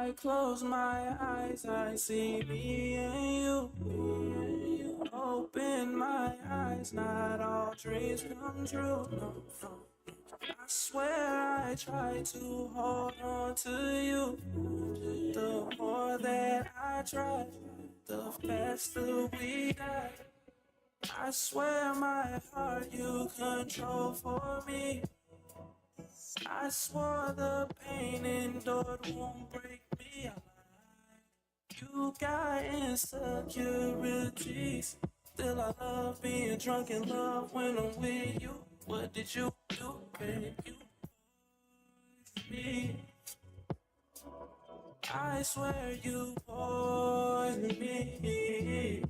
I close my eyes, I see me and you. Open my eyes, not all dreams come true. No, no. I swear I try to hold on to you. The more that I try, the faster we die. I swear my heart you control for me. I swore the pain endured won't break me. You got insecurities. Still I love being drunk in love when I'm with you. What did you do, babe? You me. I swear you poisoned me.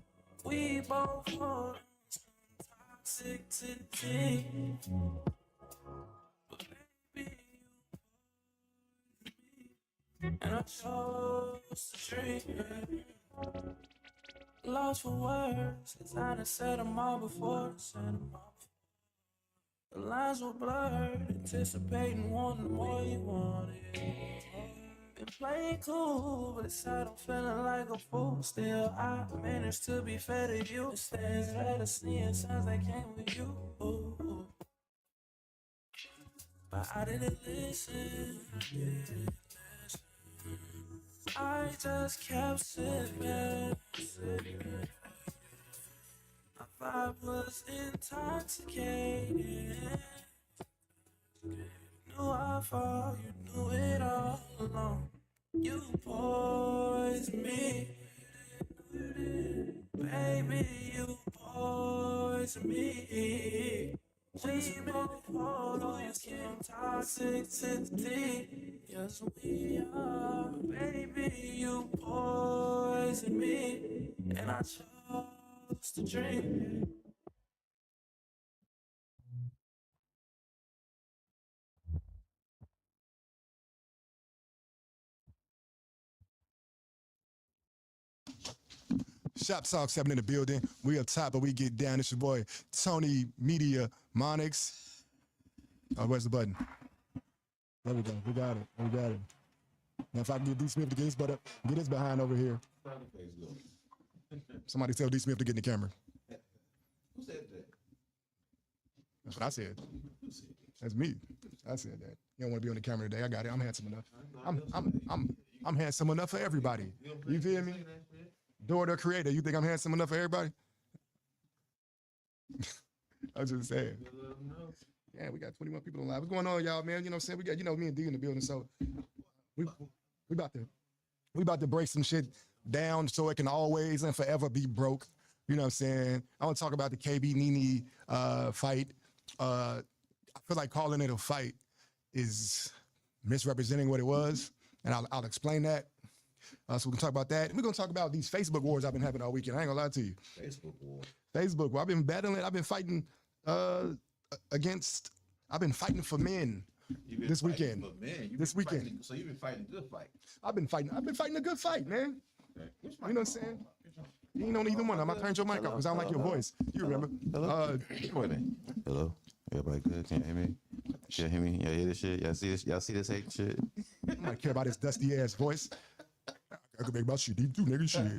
We both hold toxicity. But baby, and I chose to drink. Lost for words, cause I done said them all before. The lines were blurred, anticipating wanting more you wanted. Been playing cool, but inside I'm feeling like a fool. Still, I managed to be fair to you. Instead, rather seeing signs that came with you. But I didn't listen. I just kept sitting. My vibe was intoxicated. Knew I fall, you knew it all along. You poisoned me, baby, you poisoned me. We both hold on your skin toxicity. Yes, we are, baby, you poisoned me, and I chose to drink. Shoptalk 7 in the building. We up top, but we get down. It's your boy, Tony Media Monix. Oh, where's the button? There we go. We got it. We got it. Now, if I can get D. Smith to get his butt up, get his behind over here. Somebody tell D. Smith to get in the camera. Who said that? That's what I said. That's me. I said that. You don't want to be on the camera today. I got it. I'm handsome enough. I'm handsome enough for everybody. You feel me? Daughter creator, you think I'm handsome enough for everybody? I was just saying. Yeah, we got 21 people online. What's going on, y'all, man? You know what I'm saying? We got, me and D in the building, so we about to break some shit down so it can always and forever be broke. You know what I'm saying? I want to talk about the KB Nene fight. I feel like calling it a fight is misrepresenting what it was, and I'll explain that. So we can talk about that. And we're going to talk about these Facebook wars I've been having all weekend. I ain't going to lie to you. Facebook war. Facebook war. I've been battling. I've been fighting I've been fighting for men this weekend. For men. This weekend. So you've been fighting a good fight. I've been fighting a good fight, man. Okay. You know what I'm saying? You ain't on either one. I'm going to turn your mic off because I don't like your voice. You remember. Hello. Hello. Everybody good? Can you hear me? Can you hear me? Y'all hear this shit? Y'all see this? Y'all see this hate shit? I don't care about his dusty ass voice. I could make my shit deep too, nigga. Shit.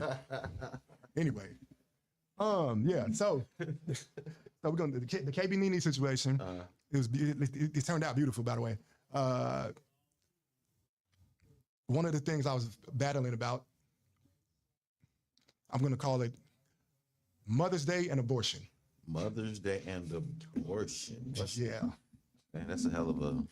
Anyway, yeah. So we're gonna the KB Nene situation. It turned out beautiful, by the way. One of the things I was battling about, I'm gonna call it Mother's Day and abortion. Mother's Day and abortion. Yeah. Man, that's a hell of a.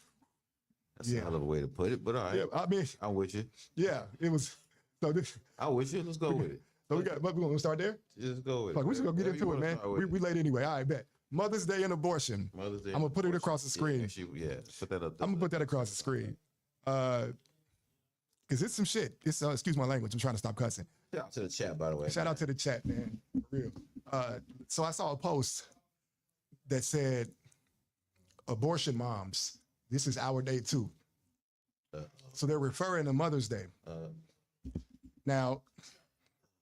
That's a hell of a way to put it, but all right. Yeah, I mean, I'm with you. Yeah, it was. So this. I'm with you. Let's go with it. So we're gonna start there. Just go with Fuck, it. we should go get into it, man. We late anyway. All right, bet. Mother's Day and abortion. Mother's Day. I'm gonna put it across the screen. Yeah, put that up there. I'm gonna put that across the screen. Cause it's some shit. It's excuse my language. I'm trying to stop cussing. Shout out to the chat, by the way. Shout out to the chat, man. For real. So I saw a post that said, "Abortion moms, this is our day too." So they're referring to Mother's Day. Now,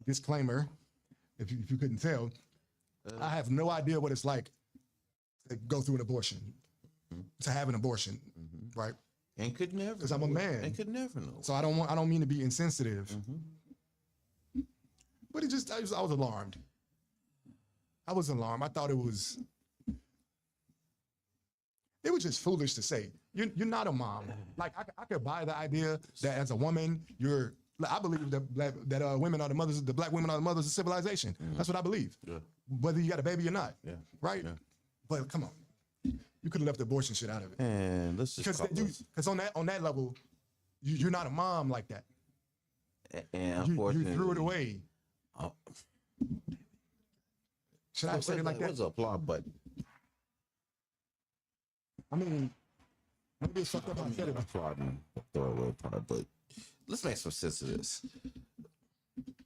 disclaimer, if you couldn't tell, I have no idea what it's like to go through an abortion, to have an abortion, right? And could never. Because I'm a man. And could never know. So I don't mean to be insensitive. But I was alarmed. I was alarmed. I thought it was just foolish to say. You're not a mom. Like I could buy the idea that as a woman, I believe that women are the mothers. The black women are the mothers of civilization. That's what I believe. Yeah. Whether you got a baby or not. Yeah. Right. Yeah. But come on, you could have left the abortion shit out of it. And let's just because on that level, you're not a mom like that. And unfortunately, you threw it away. Should I say it like that? What's the applaud button? I mean, maybe it's fucked up. I said it. Applauding the throwaway part, but let's make some sense of this.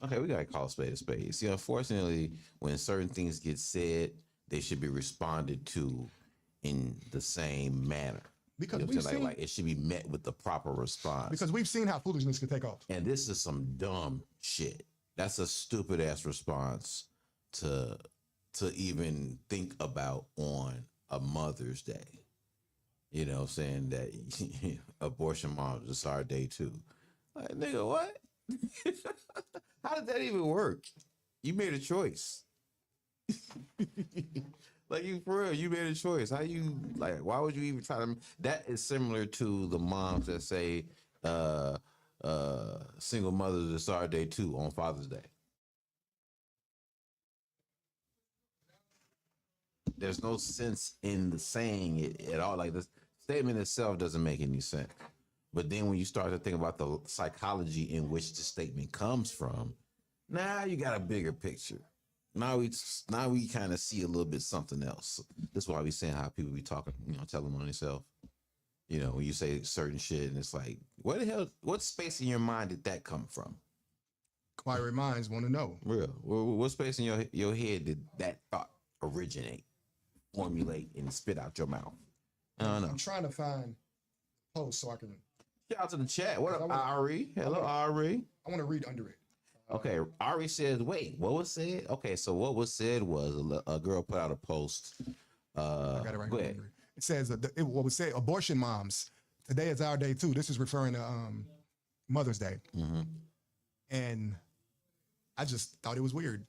Okay, we gotta call a spade a spade. See, unfortunately, when certain things get said, they should be responded to in the same manner. Because we've seen, like it should be met with the proper response. Because we've seen how foolishness can take off. And this is some dumb shit. That's a stupid ass response to even think about on a Mother's Day. You know, saying that abortion moms, it's our day too. Like, nigga, what? How did that even work? You made a choice. Like, you, for real, you made a choice. How you, like, why would you even try to? That is similar to the moms that say single mothers, it's our day too on Father's Day. There's no sense in the saying it at all. Like, the statement itself doesn't make any sense. But then when you start to think about the psychology in which the statement comes from, now you got a bigger picture. Now we kind of see a little bit something else. That's why we saying how people be talking, telling on themselves. When you say certain shit and it's like, what space in your mind did that come from? Inquiring minds want to know. Real. What space in your head did that thought originate, formulate, and spit out your mouth? I don't know. I'm trying to find posts so I can. Shout out to the chat. What up, Ari? Hello, Ari. I want to read under it. Okay, Ari says, wait, what was said? Okay, so what was said was a girl put out a post. I got it right. Go ahead. It says, what was said, abortion moms, today is our day too. This is referring to Mother's Day. Mm-hmm. And I just thought it was weird.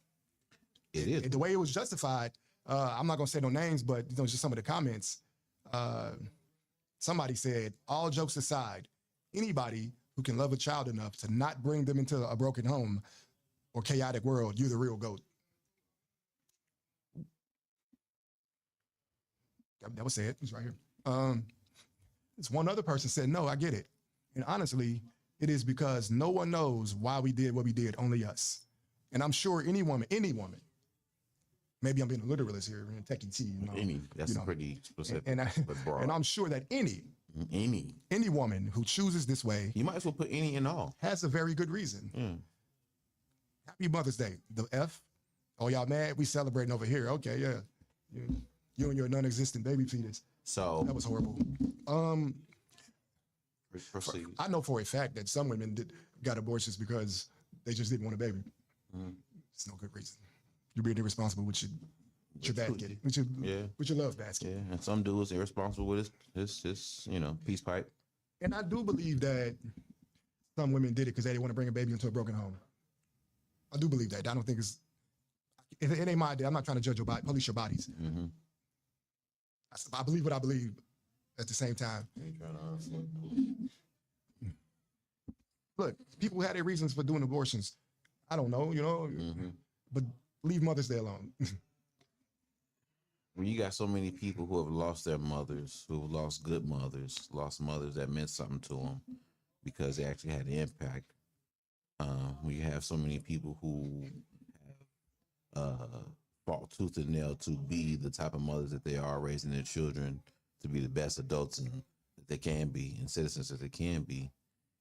It is. The way it was justified, I'm not going to say no names, but just some of the comments. Somebody said, all jokes aside, anybody who can love a child enough to not bring them into a broken home or chaotic world, you're the real GOAT. That was said. It's right here. This one other person said, no, I get it. And honestly, it is because no one knows why we did what we did, only us. And I'm sure any woman, maybe I'm being a literalist here, techie T. That's pretty specific. And I'm sure that any woman who chooses this way, you might as well put any and all, has a very good reason. Happy Mother's Day. The F. Oh, y'all mad? We celebrating over here. Okay, yeah. You and your non-existent baby fetus. So that was horrible. Proceed. I know for a fact that some women got abortions because they just didn't want a baby. It's no good reason. You're being irresponsible with your basket, with your love basket. Yeah, and some dudes irresponsible with his peace pipe. And I do believe that some women did it because they didn't want to bring a baby into a broken home. I do believe that. I don't think it ain't my idea. I'm not trying to judge your body, police your bodies. Mm-hmm. I believe what I believe at the same time. Look, people had their reasons for doing abortions. I don't know, but leave Mother's Day alone. When you got so many people who have lost their mothers, who have lost good mothers, lost mothers that meant something to them because they actually had an impact. When you have so many people who have fought tooth and nail to be the type of mothers that they are, raising their children to be the best adults that they can be and citizens that they can be.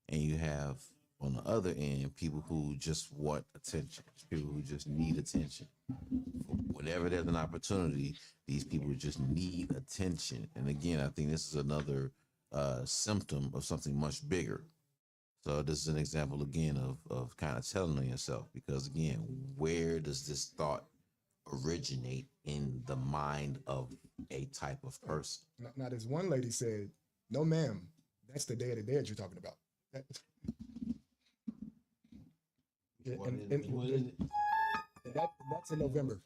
And you have, on the other end, people who just want attention, people who just need attention. Whenever there's an opportunity, these people just need attention. And again, I think this is another symptom of something much bigger. So this is an example, again, of kind of telling on yourself. Because, again, where does this thought originate in the mind of a type of person? Now, this one lady said, no, ma'am, That's the Day of the Dead you're talking about. Yeah, that's in November.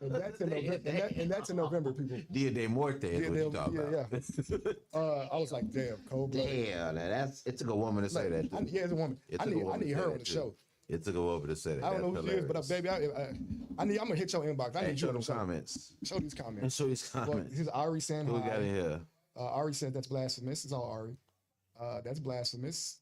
And that's in November. And that's in November, people. Dia de Muerte is what you talking about. Yeah. I was like, damn, cold blooded. Damn, it took a woman to say that. Yeah, it's a woman. I need her on the show. It took a woman to say that. I don't know who she is, but baby, I'm gonna hit your inbox. I need you on the show. Comments. Show these comments. Show these comments. Well, here's Ari saying Who hi. we got in here? Ari said that's blasphemous. It's all Ari. That's blasphemous.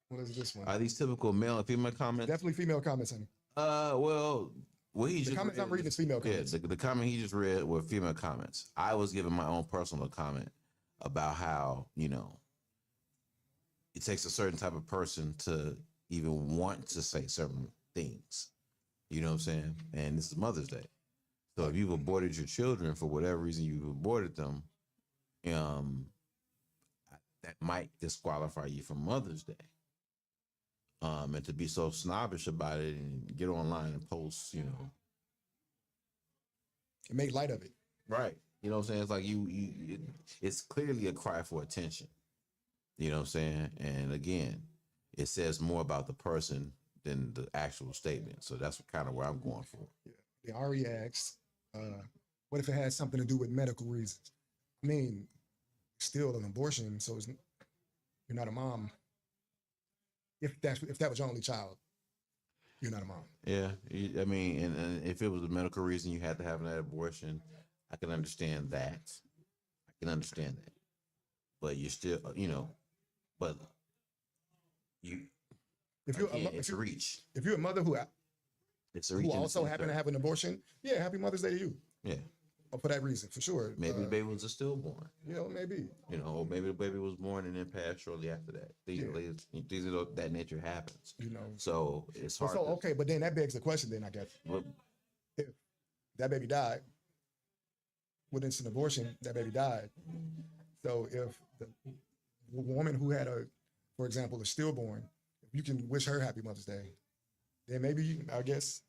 What is this one? Are these typical male and female comments? Definitely female comments, honey. Well, what he just comments read, I'm reading is female comments. Yeah, the comment he just read were female comments. I was giving my own personal comment about how, you know, it takes a certain type of person to even want to say certain things. You know what I'm saying? And this is Mother's Day. So if you've aborted your children for whatever reason you've aborted them, that might disqualify you from Mother's Day. And to be so snobbish about it and get online and post, you know. And make light of it. Right. You know what I'm saying? It's like it's clearly a cry for attention. You know what I'm saying? And again, it says more about the person than the actual statement. So that's kind of where I'm going for. Yeah. The Ari asks, what if it has something to do with medical reasons? I mean, still an abortion, so you're not a mom. If that was your only child, you're not a mom. Yeah, I mean, and if it was a medical reason you had to have that abortion, I can understand that. But you're still, you know, but it's a reach. If you're a mother who also happened to have an abortion, yeah, happy Mother's Day to you. Yeah. For that reason, for sure. Maybe the baby was a stillborn. You know, maybe. You know, or maybe the baby was born and then passed shortly after that. That nature happens. You know. So it's hard. So okay, but then that begs the question. Then I guess, if that baby died, when it's an abortion, that baby died. So if the woman who had for example, a stillborn, if you can wish her happy Mother's Day, then maybe I guess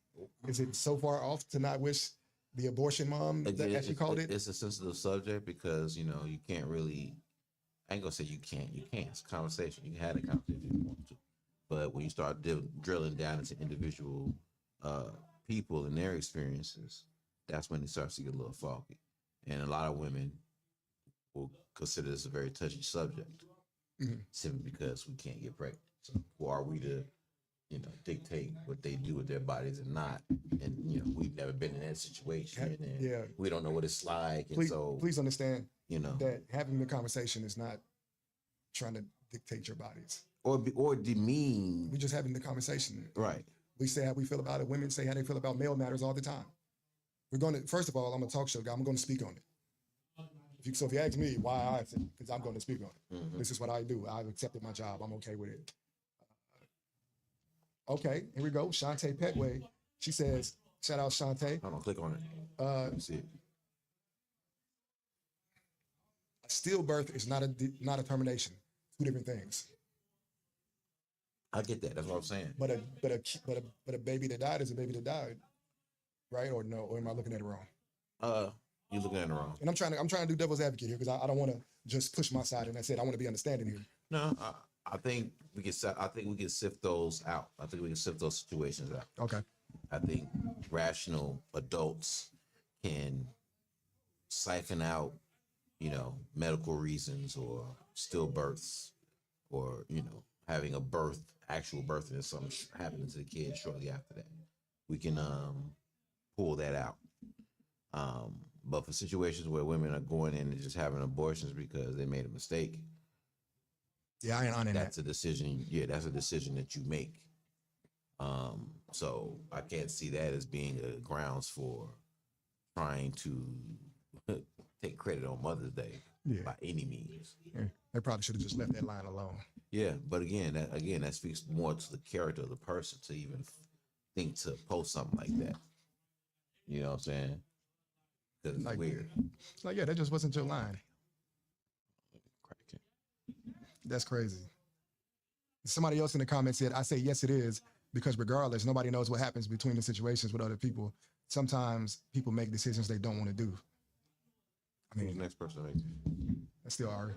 is it so far off to not wish the abortion mom, as you called it? It's a sensitive subject because, you know, you can't really, I ain't gonna say you can't. It's a conversation. You can have a conversation if you want to. But when you start drilling down into individual people and their experiences, that's when it starts to get a little foggy. And a lot of women will consider this a very touchy subject, simply because we can't get pregnant. So who are we to, you know, dictate what they do with their bodies and not? And, you know, we've never been in that situation, and we don't know what it's like. And please understand, you know, that having the conversation is not trying to dictate your bodies or demean. We're just having the conversation. Right. We say how we feel about it. Women say how they feel about male matters all the time. First of all, I'm a talk show guy. I'm going to speak on it. So if you ask me why I think, because I'm going to speak on it. Mm-hmm. This is what I do. I've accepted my job. I'm okay with it. Okay, here we go. Shantae Petway. She says, shout out Shantae. Hold on, click on it. Let me see it. Stillbirth is not a termination. Two different things. I get that. That's what I'm saying. But a baby that died is a baby that died, right? Or no? Or am I looking at it wrong? You're looking at it wrong. And I'm trying to do devil's advocate here because I don't want to just push my side. And I said I want to be understanding here. No, I think we can sift those out. I think we can sift those situations out. Okay. I think rational adults can siphon out, you know, medical reasons or stillbirths or, you know, having a actual birth and something happening to the kid shortly after that. We can pull that out. But for situations where women are going in and just having abortions because they made a mistake, yeah, I ain't on that's a decision. Yeah, that's a decision that you make. So I can't see that as being a grounds for trying to take credit on Mother's Day by any means. Yeah. They probably should have just left that line alone. Yeah, but again, that speaks more to the character of the person to even think to post something like that. You know what I'm saying? Because it's weird. It's like, yeah, that just wasn't your line. That's crazy. Somebody else in the comments said, I say, yes, it is, because regardless, nobody knows what happens between the situations with other people. Sometimes people make decisions they don't want to do. I mean, Who's the next person? that's still Ari.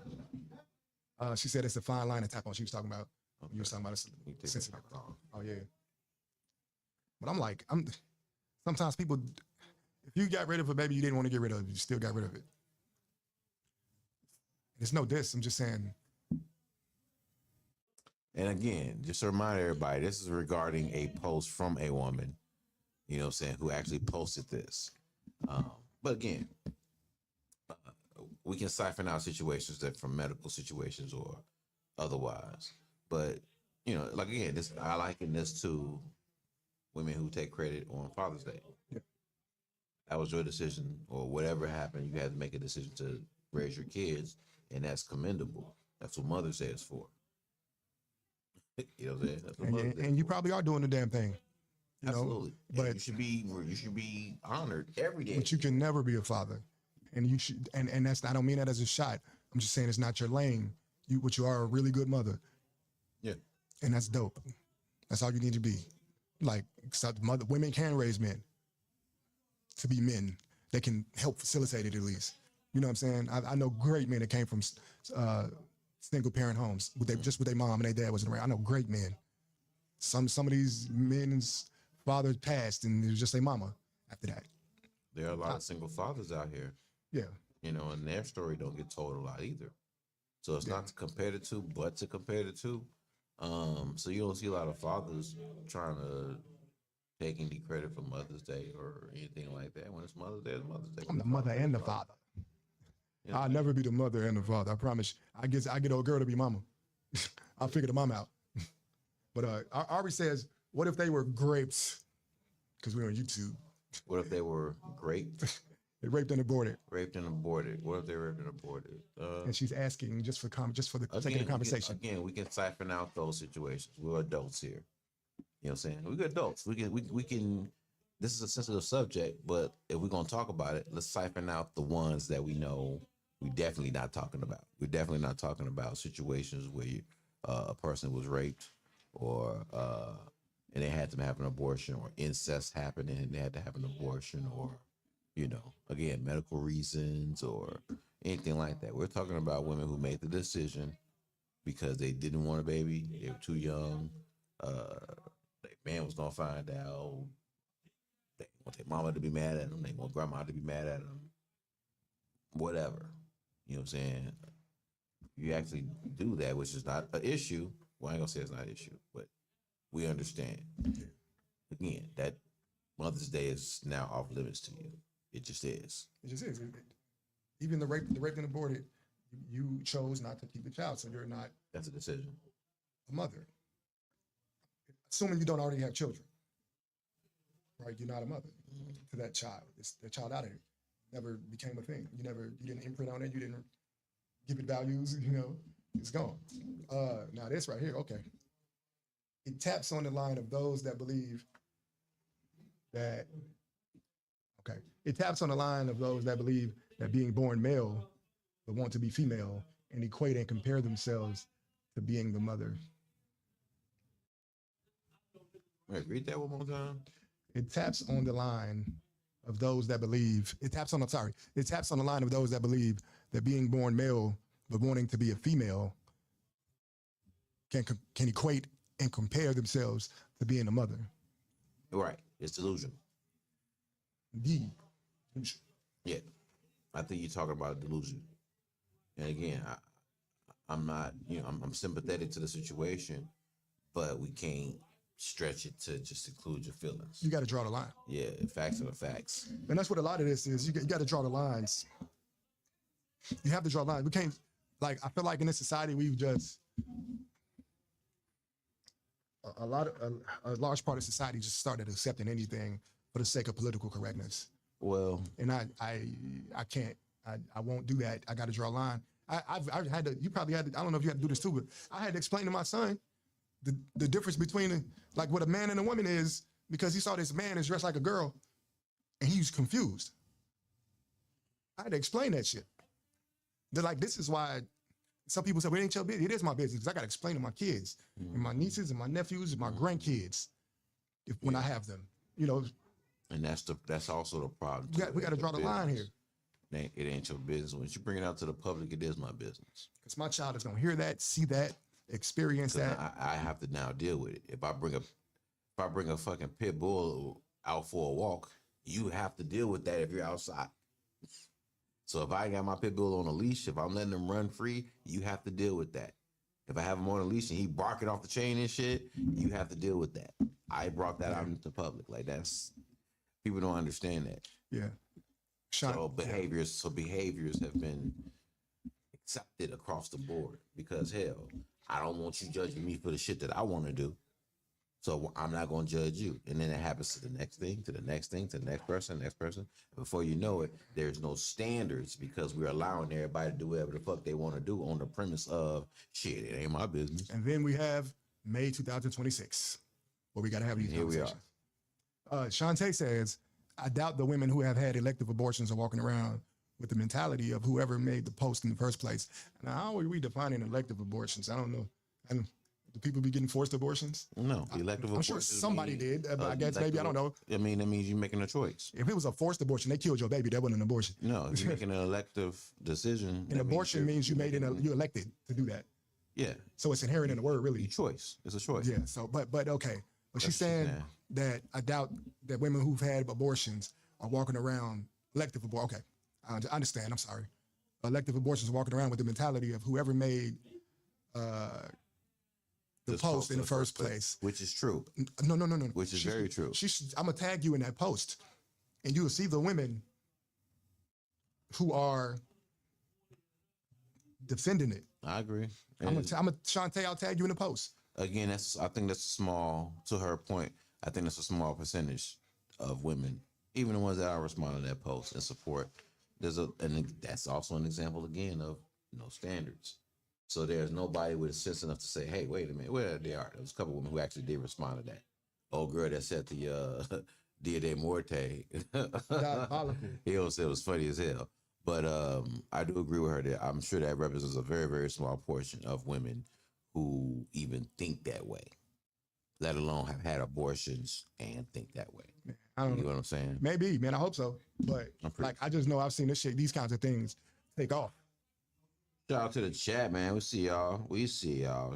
She said it's a fine line to tap on. She was talking about. Okay. You were talking about it's You take sensitive. that off. Oh yeah. But I'm like, sometimes people, if you got rid of a baby you didn't want to get rid of, you still got rid of it. It's no diss. I'm just saying. And again, just to remind everybody, this is regarding a post from a woman, you know what I'm saying, who actually posted this. But again, we can siphon out situations that from medical situations or otherwise. But, you know, like again, this I liken this to women who take credit on Father's Day. Yeah. That was your decision, or whatever happened, you had to make a decision to raise your kids, and that's commendable. That's what Mother's Day is for. You know what I'm saying? That's what Mother's Day And is you for. probably are doing the damn thing. You Absolutely. know, And but you should be honored every day. But you can never be a father, and you should. And that's, I don't mean that as a shot. I'm just saying it's not your lane. But you are a really good mother. Yeah. And that's dope. That's all you need to be. Like, women can raise men to be men. They can help facilitate it at least. You know what I'm saying? I know great men that came from single parent homes with their mom and their dad wasn't around. I know great men. Some of these men's fathers passed and it was just their mama after that. There are a lot of single fathers out here, Yeah. you know, and their story don't get told a lot either. So it's not to compare the two, but to compare the two. So you don't see a lot of fathers trying to take any credit for Mother's Day or anything like that. When it's Mother's Day, it's Mother's Day. I'm the mother and the father. You know? I'll never be the mother and the father. I promise. I get old girl to be mama. I'll figure the mom out. But Ari says, what if they were grapes? Because we're on YouTube. What if they were raped? They raped and aborted. Raped and aborted. What if they raped and aborted? And she's asking just for the sake of the conversation. We can siphon out those situations. We're adults here. You know what I'm saying? We're adults. We can. This is a sensitive subject, but if we're gonna talk about it, let's siphon out the ones that we know we definitely not talking about. We're definitely not talking about situations where a person was raped, or and they had to have an abortion, or incest happened and they had to have an abortion, or again, medical reasons or anything like that. We're talking about women who made the decision because they didn't want a baby, they were too young, their man was gonna find out, they want their mama to be mad at them, they want grandma to be mad at them, whatever. You know what I'm saying? You actually do that, which is not an issue. Well, I ain't gonna say it's not an issue, but we understand. Again, that Mother's Day is now off limits to you. It just is. It just is. Even the raped and aborted, you chose not to keep the child, so you're not. That's a decision. A mother. Assuming you don't already have children, right? You're not a mother to that child. It's the child out of it. Never became a thing. You didn't imprint on it. You didn't give it values. It's gone. Now this right here, okay. It taps on the line of those that believe that. Okay, it taps on the line of those that believe that being born male but want to be female and equate and compare themselves to being the mother. Wait, read that one more time. It taps on the line of those that believe. It taps on the line of those that believe that being born male but wanting to be a female can equate and compare themselves to being a mother. Right, it's delusion. Yeah, I think you're talking about delusion. And again, I'm not, I'm sympathetic to the situation, but we can't stretch it to just include your feelings. You got to draw the line. Yeah, facts are the facts. And that's what a lot of this is. You got to draw the lines. You have to draw lines. We can't, I feel like in this society, we've just, a large part of society just started accepting anything for the sake of political correctness. Well, and I can't, I won't do that. I got to draw a line. I've had to, you probably had to, I don't know if you had to do this too, but I had to explain to my son the difference between what a man and a woman is, because he saw this man is dressed like a girl and he was confused. I had to explain that shit. They're this is why some people say, well, it ain't your business. It is my business, because I got to explain to my kids and my nieces and my nephews and my grandkids when I have them, And that's also the problem. We got to draw the line here. It ain't your business. Once you bring it out to the public, it is my business. Because my child is gonna hear that, see that, experience that. I have to now deal with it. If I bring a fucking pit bull out for a walk, you have to deal with that if you're outside. So if I got my pit bull on a leash, if I'm letting him run free, you have to deal with that. If I have him on a leash and he barking off the chain and shit, you have to deal with that. I brought that out into the public. Like that's people don't understand that. Yeah. So behaviors have been accepted across the board because hell, I don't want you judging me for the shit that I want to do. So I'm not going to judge you. And then it happens to the next thing, to the next thing, to the next person. Before you know it, there's no standards because we're allowing everybody to do whatever the fuck they want to do on the premise of shit, it ain't my business. And then we have May 2026, where we got to have these conversations. Shantae says, I doubt the women who have had elective abortions are walking around with the mentality of whoever made the post in the first place. Now, how are we defining elective abortions? I don't know. Do people be getting forced abortions? No, elective abortions. I'm sure somebody did, but I guess maybe, I don't know. I mean, that means you're making a choice. If it was a forced abortion, they killed your baby. That wasn't an abortion. No, if you're making an elective decision. An abortion means you elected to do that. Yeah. So it's inherent in the word, really. Your choice. It's a choice. Yeah. So, but okay. But she's saying that I doubt that women who've had abortions are walking around elective abortion. Okay, I understand. I'm sorry. Elective abortions are walking around with the mentality of whoever made the post in the first place, which is true. No. Which is very true. I'm gonna tag you in that post, and you will see the women who are defending it. I agree. Shantae, I'll tag you in the post. Again, I think that's small. To her point, I think that's a small percentage of women, even the ones that are responding to that post and support. And that's also an example again of standards. So there's nobody with a sense enough to say, hey, wait a minute, where they are. There was a couple of women who actually did respond to that. Old girl that said the Dia de Muerte. He also said it was funny as hell. But I do agree with her that I'm sure that represents a very, very small portion of women who even think that way, let alone have had abortions and think that way. I don't know what I'm saying? Maybe, man. I hope so. But I just know I've seen these kinds of things take off. Shout out to the chat, man. We see y'all.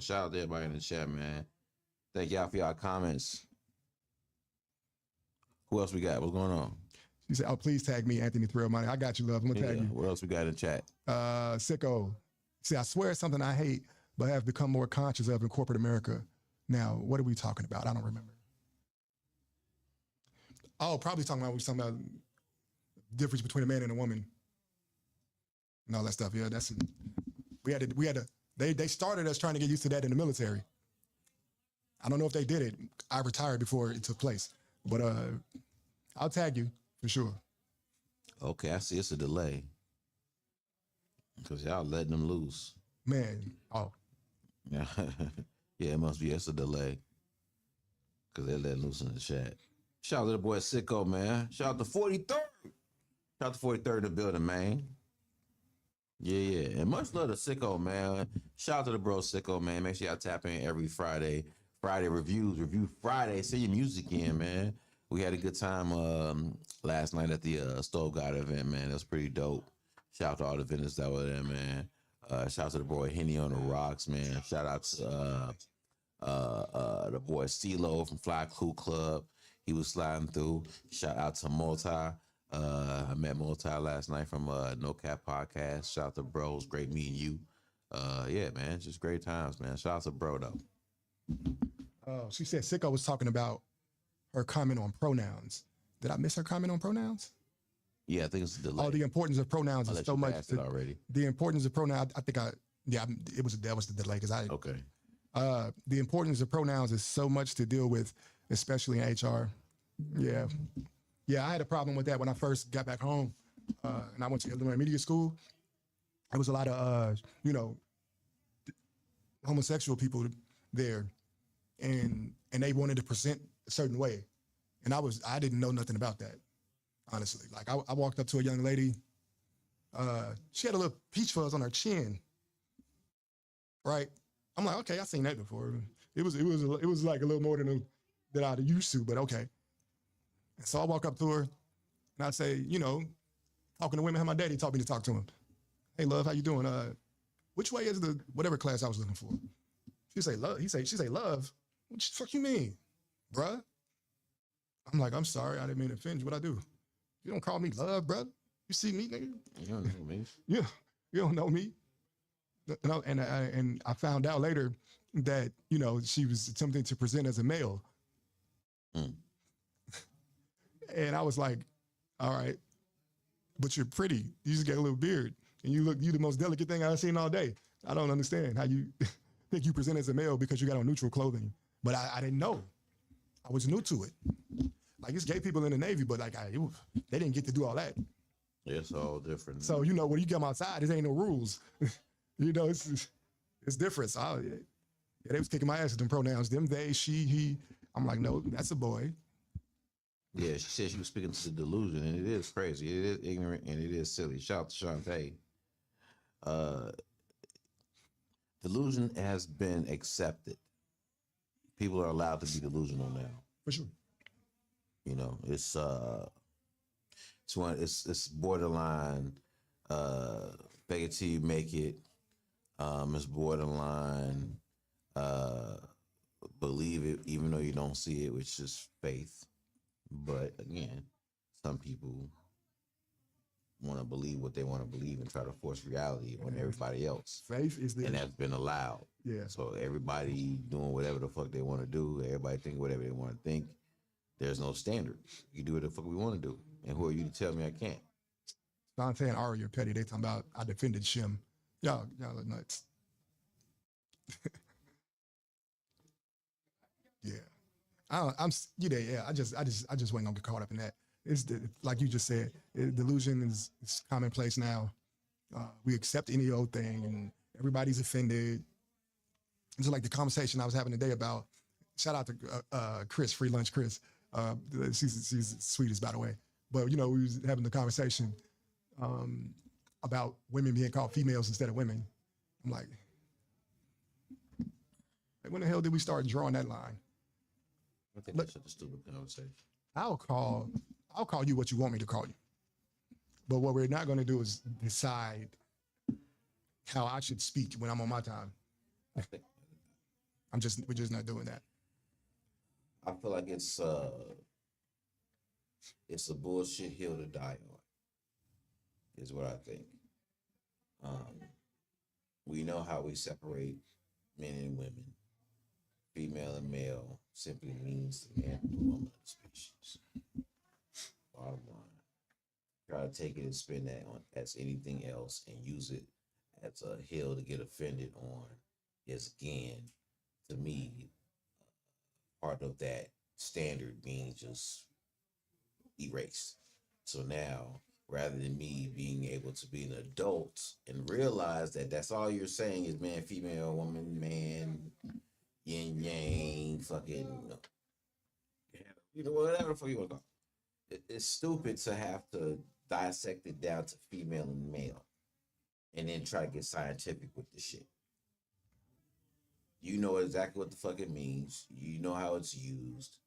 Shout out to everybody in the chat, man. Thank y'all for y'all comments. Who else we got? What's going on? She said, "Oh, please tag me, Anthony Thrill Money. I got you, love. I'm gonna tag you." What else we got in the chat? Sicko. See, I swear it's something I hate, but have become more conscious of in corporate America. Now, what are we talking about? I don't remember. Oh, probably talking about the difference between a man and a woman and all that stuff. Yeah, they started us trying to get used to that in the military. I don't know if they did it. I retired before it took place, but I'll tag you for sure. Okay, I see it's a delay because y'all letting them loose. Man, oh. Yeah, it must be. It's a delay because they're letting loose in the chat. Shout out to the boy Sicko, man. Shout out to 43rd. Shout out to 43rd in the building, man. Yeah. And much love to Sicko, man. Shout out to the bro Sicko, man. Make sure y'all tap in every Friday. Friday reviews. Review Friday. Send your music in, man. We had a good time last night at the Stove God event, man. That was pretty dope. Shout out to all the vendors that were there, man. Shout out to the boy Henny on the Rocks, man. Shout out to the boy CeeLo from Fly Cool Club. He was sliding through. Shout out to Multi. I met Multi last night from No Cap Podcast. Shout out to bros. Great meeting you. Yeah, man. Just great times, man. Shout out to bro, though. Oh, she said Sicko was talking about her comment on pronouns. Did I miss her comment on pronouns? Yeah, I think it's a delay. Oh, the importance of pronouns is so much. Already. The importance of pronouns, that was the delay because I. Okay. The importance of pronouns is so much to deal with, especially in HR. Yeah, I had a problem with that when I first got back home, and I went to Illinois Media School. There was a lot of homosexual people there, and they wanted to present a certain way, and I didn't know nothing about that. Honestly, like I walked up to a young lady. She had a little peach fuzz on her chin. Right, I'm like, okay, I've seen that before. It was like a little more than I'd used to, but okay. And so I walk up to her and I say, talking to women. How my daddy taught me to talk to him. Hey, love, how you doing? Which way is the whatever class I was looking for? She say love. She say love. What the fuck you mean, bruh? I'm like, I'm sorry, I didn't mean to offend you. What I do? You don't call me love, brother. You see me, nigga? You don't know me. Yeah, you don't know me. And I found out later that she was attempting to present as a male, and I was like, all right, but you're pretty. You just got a little beard, and you the most delicate thing I've seen all day. I don't understand how you think you present as a male because you got on neutral clothing. But I didn't know. I was new to it. Like, it's gay people in the Navy, but like they didn't get to do all that. It's all different. So when you come outside, there ain't no rules. It's different. So they was kicking my ass with them pronouns. Them, they, she, he. I'm like, no, that's a boy. Yeah, she said she was speaking to the delusion, and it is crazy. It is ignorant, and it is silly. Shout out to Shantae. Delusion has been accepted. People are allowed to be delusional now. For sure. It's borderline fake it till you make it. It's borderline believe it even though you don't see it, which is faith. But again, some people want to believe what they want to believe and try to force reality on everybody else. Faith is and that's been allowed. Yeah. So everybody doing whatever the fuck they want to do. Everybody think whatever they want to think. There's no standard. You do what the fuck we want to do. And who are you to tell me I can't? Dante and Ari are petty. They talking about I defended Shim. Y'all are nuts. Yeah. I just wasn't gonna get caught up in that. It's like you just said, delusion is commonplace now. We accept any old thing, and everybody's offended. It's like the conversation I was having today about. Shout out to Chris, Free Lunch Chris. She's the sweetest, by the way. But we was having the conversation about women being called females instead of women. I'm like, when the hell did we start drawing that line? I think that's such a stupid conversation. I'll call you what you want me to call you. But what we're not going to do is decide how I should speak when I'm on my time. We're just not doing that. I feel like it's a bullshit hill to die on, is what I think. We know how we separate men and women. Female and male simply means the man and the woman of the species. Bottom line. Try to take it and spin that on as anything else and use it as a hill to get offended on is, again, to me, part of that standard being just erased. So now, rather than me being able to be an adult and realize that that's all you're saying is man, female, woman, man, yin yang, fucking, whatever the fuck you want to call it. It's stupid to have to dissect it down to female and male and then try to get scientific with the shit. You know exactly what the fuck it means. You know how it's used.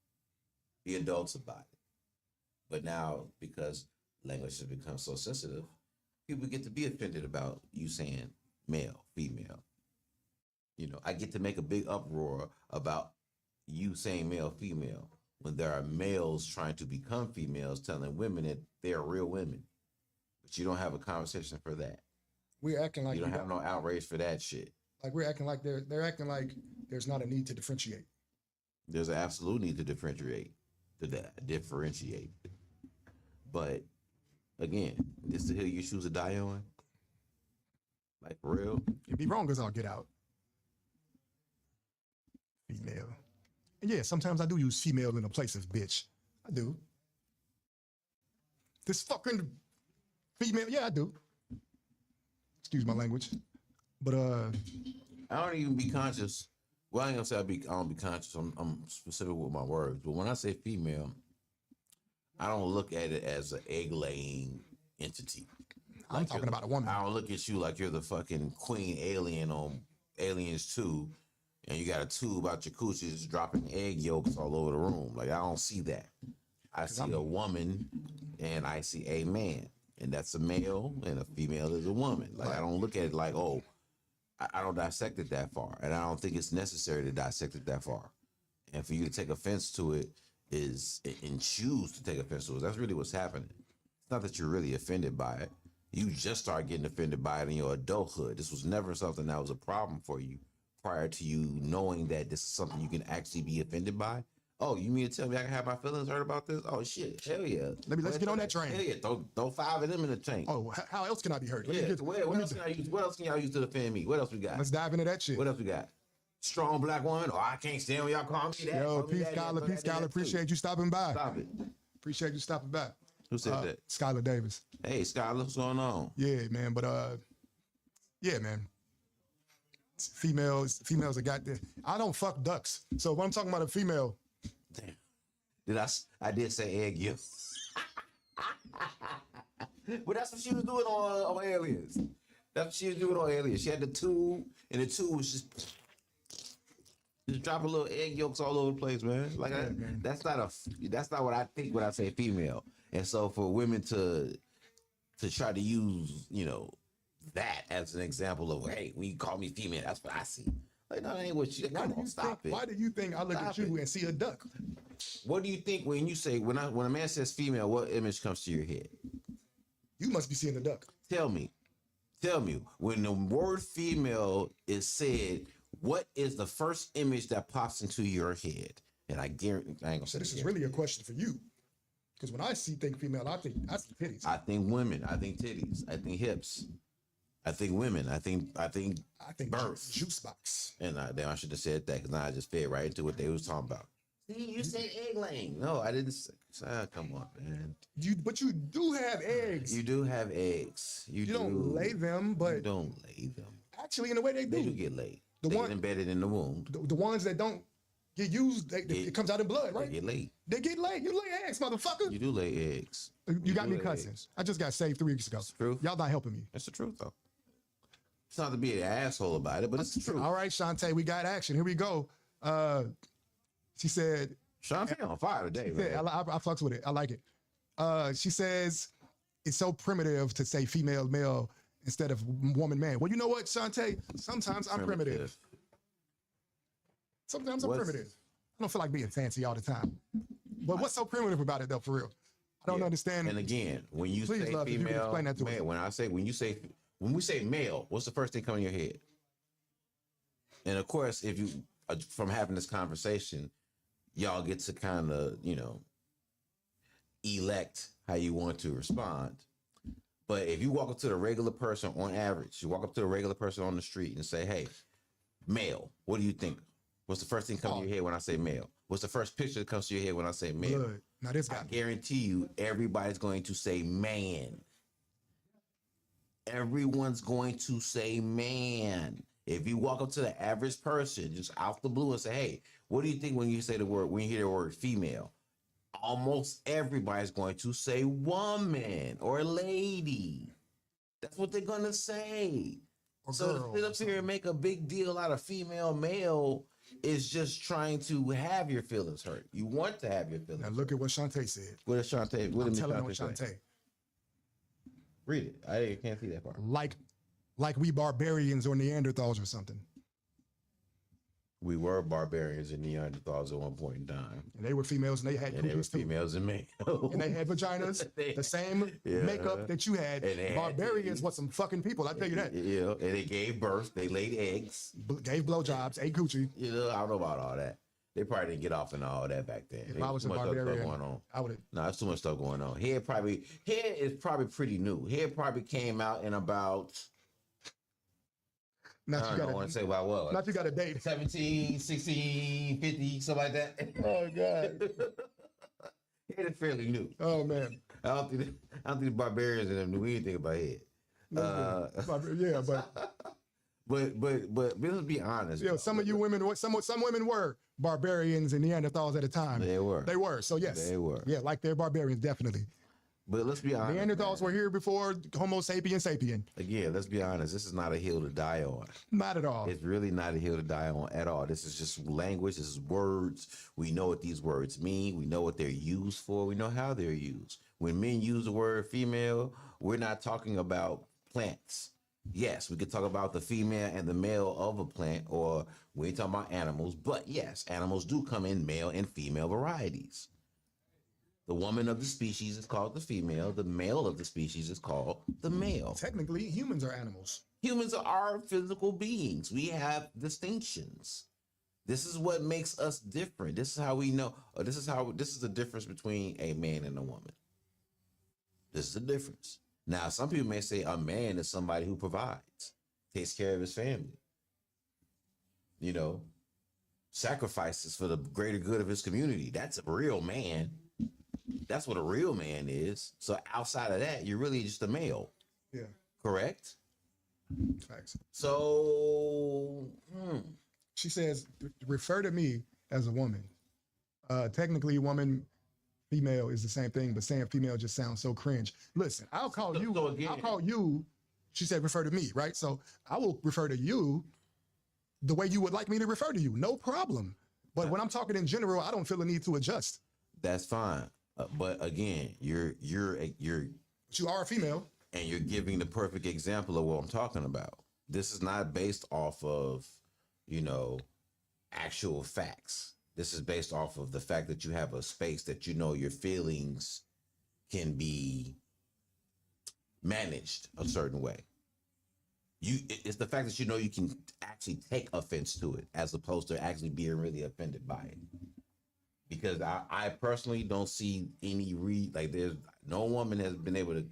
Be adults about it. But now, because language has become so sensitive, people get to be offended about you saying male, female. I get to make a big uproar about you saying male, female, when there are males trying to become females telling women that they're real women. But you don't have a conversation for that. We're acting like you don't have no outrage for that shit. Like we're acting like they're acting like there's not a need to differentiate. There's an absolute need to differentiate. But again, this is the hill you choose to die on. Like, for real. You'd be wrong as I'll get out. Female. And yeah, sometimes I do use female in a place of bitch. I do. This fucking female, yeah, I do. Excuse my language. But I don't even be conscious. Well, I ain't gonna say I don't be conscious. I'm specific with my words. But when I say female, I don't look at it as an egg-laying entity. I'm talking about a woman. I don't look at you like you're the fucking queen alien on Aliens 2, and you got a tube out your coochie just dropping egg yolks all over the room. Like, I don't see that. I see a woman and I see a man. and that's a male, and a female is a woman. Like I don't look at it like, oh, I don't dissect it that far, and I don't think it's necessary to dissect it that far. And for you to take offense to it is and choose to take offense to it. That's really what's happening. It's not that you're really offended by it. You just start getting offended by it in your adulthood. This was never something that was a problem for you prior to you knowing that this is something you can actually be offended by. Oh, you mean to tell me I can have my feelings hurt about this? Oh shit, hell yeah. Let's get on that train. Hell yeah, throw 5 of them in the tank. Oh, how else can I be hurt? What else can y'all use to defend me? What else we got? Let's dive into that shit. What else we got? Strong black woman. Oh, I can't stand when y'all call me that. Yo, peace, Skylar. Appreciate you stopping by. Stop it. Appreciate you stopping by. Who said that? Skylar Davis. Hey, Skylar, what's going on? Yeah, man. But yeah, man. Females that got this. I don't fuck ducks. So when I'm talking about a female. Damn. I did say egg yolk. But that's what she was doing on Aliens. That's what she was doing on Aliens. She had the tube, and the tube was just dropping little egg yolks all over the place, man. Like man. That's not what I think when I say female. And so for women to try to use, that as an example of, hey, when you call me female, that's what I see. Like, no, that ain't what you. Come on, stop it. Why do you think I look at you and see a duck? What do you think when you say when a man says female? What image comes to your head? You must be seeing a duck. Tell me, when the word female is said, what is the first image that pops into your head? And I guarantee I ain't gonna say this is really a question for you. Because when I think female, I see titties. I think women. I think titties. I think hips. I think women. I think birth. Juice box. And damn, I should have said that because now I just fed right into what they was talking about. See, you said egg laying. No, I didn't say. Come on, man. But you do have eggs. You do have eggs. You don't lay them, but you don't lay them. Actually, in a way, they do. They do get laid. They get embedded in the womb. The ones that don't get used, it comes out in blood, right? They get laid. They get laid. You lay eggs, motherfucker. You do lay eggs. You got me cussing. I just got saved 3 weeks ago. It's true. Y'all not helping me. That's the truth, though. It's not to be an asshole about it, but it's the truth. All right, Shantae, we got action. Here we go. She said... Shantae on fire today, man. I fucks with it. I like it. She says, it's so primitive to say female, male instead of woman, man. Well, you know what, Shantae? Sometimes I'm primitive. Sometimes I'm primitive. I don't feel like being fancy all the time. But what's so primitive about it, though, for real? I don't understand. And again, when you say love, female, you explain that to us. When we say male, what's the first thing coming in your head? And of course, if you, from having this conversation, y'all get to kind of, elect how you want to respond. But if you walk up to the regular person on average, you walk up to a regular person on the street and say, hey, male, what do you think? What's the first thing come to your head when I say male? What's the first picture that comes to your head when I say male? Good. Now this guy. I guarantee you, everybody's going to say man. Everyone's going to say man. If you walk up to the average person just out the blue and say, hey, what do you think when you say when you hear the word female? Almost everybody's going to say woman or lady. That's what they're going to say. So to sit up here and make a big deal out of female, male is just trying to have your feelings hurt. You want to have your feelings hurt. Now look at what Shantae said. What is Shantae? What I'm telling you what Shantae. Read it. I can't see that part. Like we barbarians or Neanderthals or something. We were barbarians and Neanderthals at one point in time. And they were females and they had cooties too. Females and males. And they had vaginas, the same makeup that you had. Barbarians were some fucking people, I tell you that. Yeah, and they gave birth, they laid eggs. Gave blowjobs, ate coochie. I don't know about all that. They probably didn't get off in all that back then. If I was a barbarian, I would have. No, there's too much stuff going on. Hair is probably pretty new. Hair probably came out in about... I don't want to say about what. Not you got a date. 17, 16, 50, something like that. Oh, God. Head is fairly new. Oh, man. I don't think the barbarians in them knew anything about head. Yeah, but let's be honest. Yeah, some of you women, some women were barbarians and Neanderthals at the time. They were. So yes, they were. Yeah, like they're barbarians, definitely. But let's be honest. Neanderthals were here before Homo sapien. Again, let's be honest. This is not a hill to die on. Not at all. It's really not a hill to die on at all. This is just language. This is words. We know what these words mean. We know what they're used for. We know how they're used. When men use the word female, we're not talking about plants. Yes, we could talk about the female and the male of a plant, or we ain't talking about animals, but yes, animals do come in male and female varieties. The woman of the species is called the female. The male of the species is called the male. Technically, humans are animals. Humans are physical beings. We have distinctions. This is what makes us different. This is how we know. This is the difference between a man and a woman. This is the difference. Now, some people may say a man is somebody who provides, takes care of his family, sacrifices for the greater good of his community. That's a real man. That's what a real man is. So outside of that, you're really just a male. Yeah. Correct? Facts. So, She says, refer to me as a woman. Technically, woman, female is the same thing, but saying female just sounds so cringe. Listen, I'll call you. I'll call you. She said, refer to me, right? So I will refer to you the way you would like me to refer to you. No problem. But when I'm talking in general, I don't feel the need to adjust. That's fine. But again, you are a female. And you're giving the perfect example of what I'm talking about. This is not based off of, actual facts. This is based off of the fact that you have a space that your feelings can be managed a certain way. It's the fact that you can actually take offense to it as opposed to actually being really offended by it. Because I personally don't see any there's no woman has been able to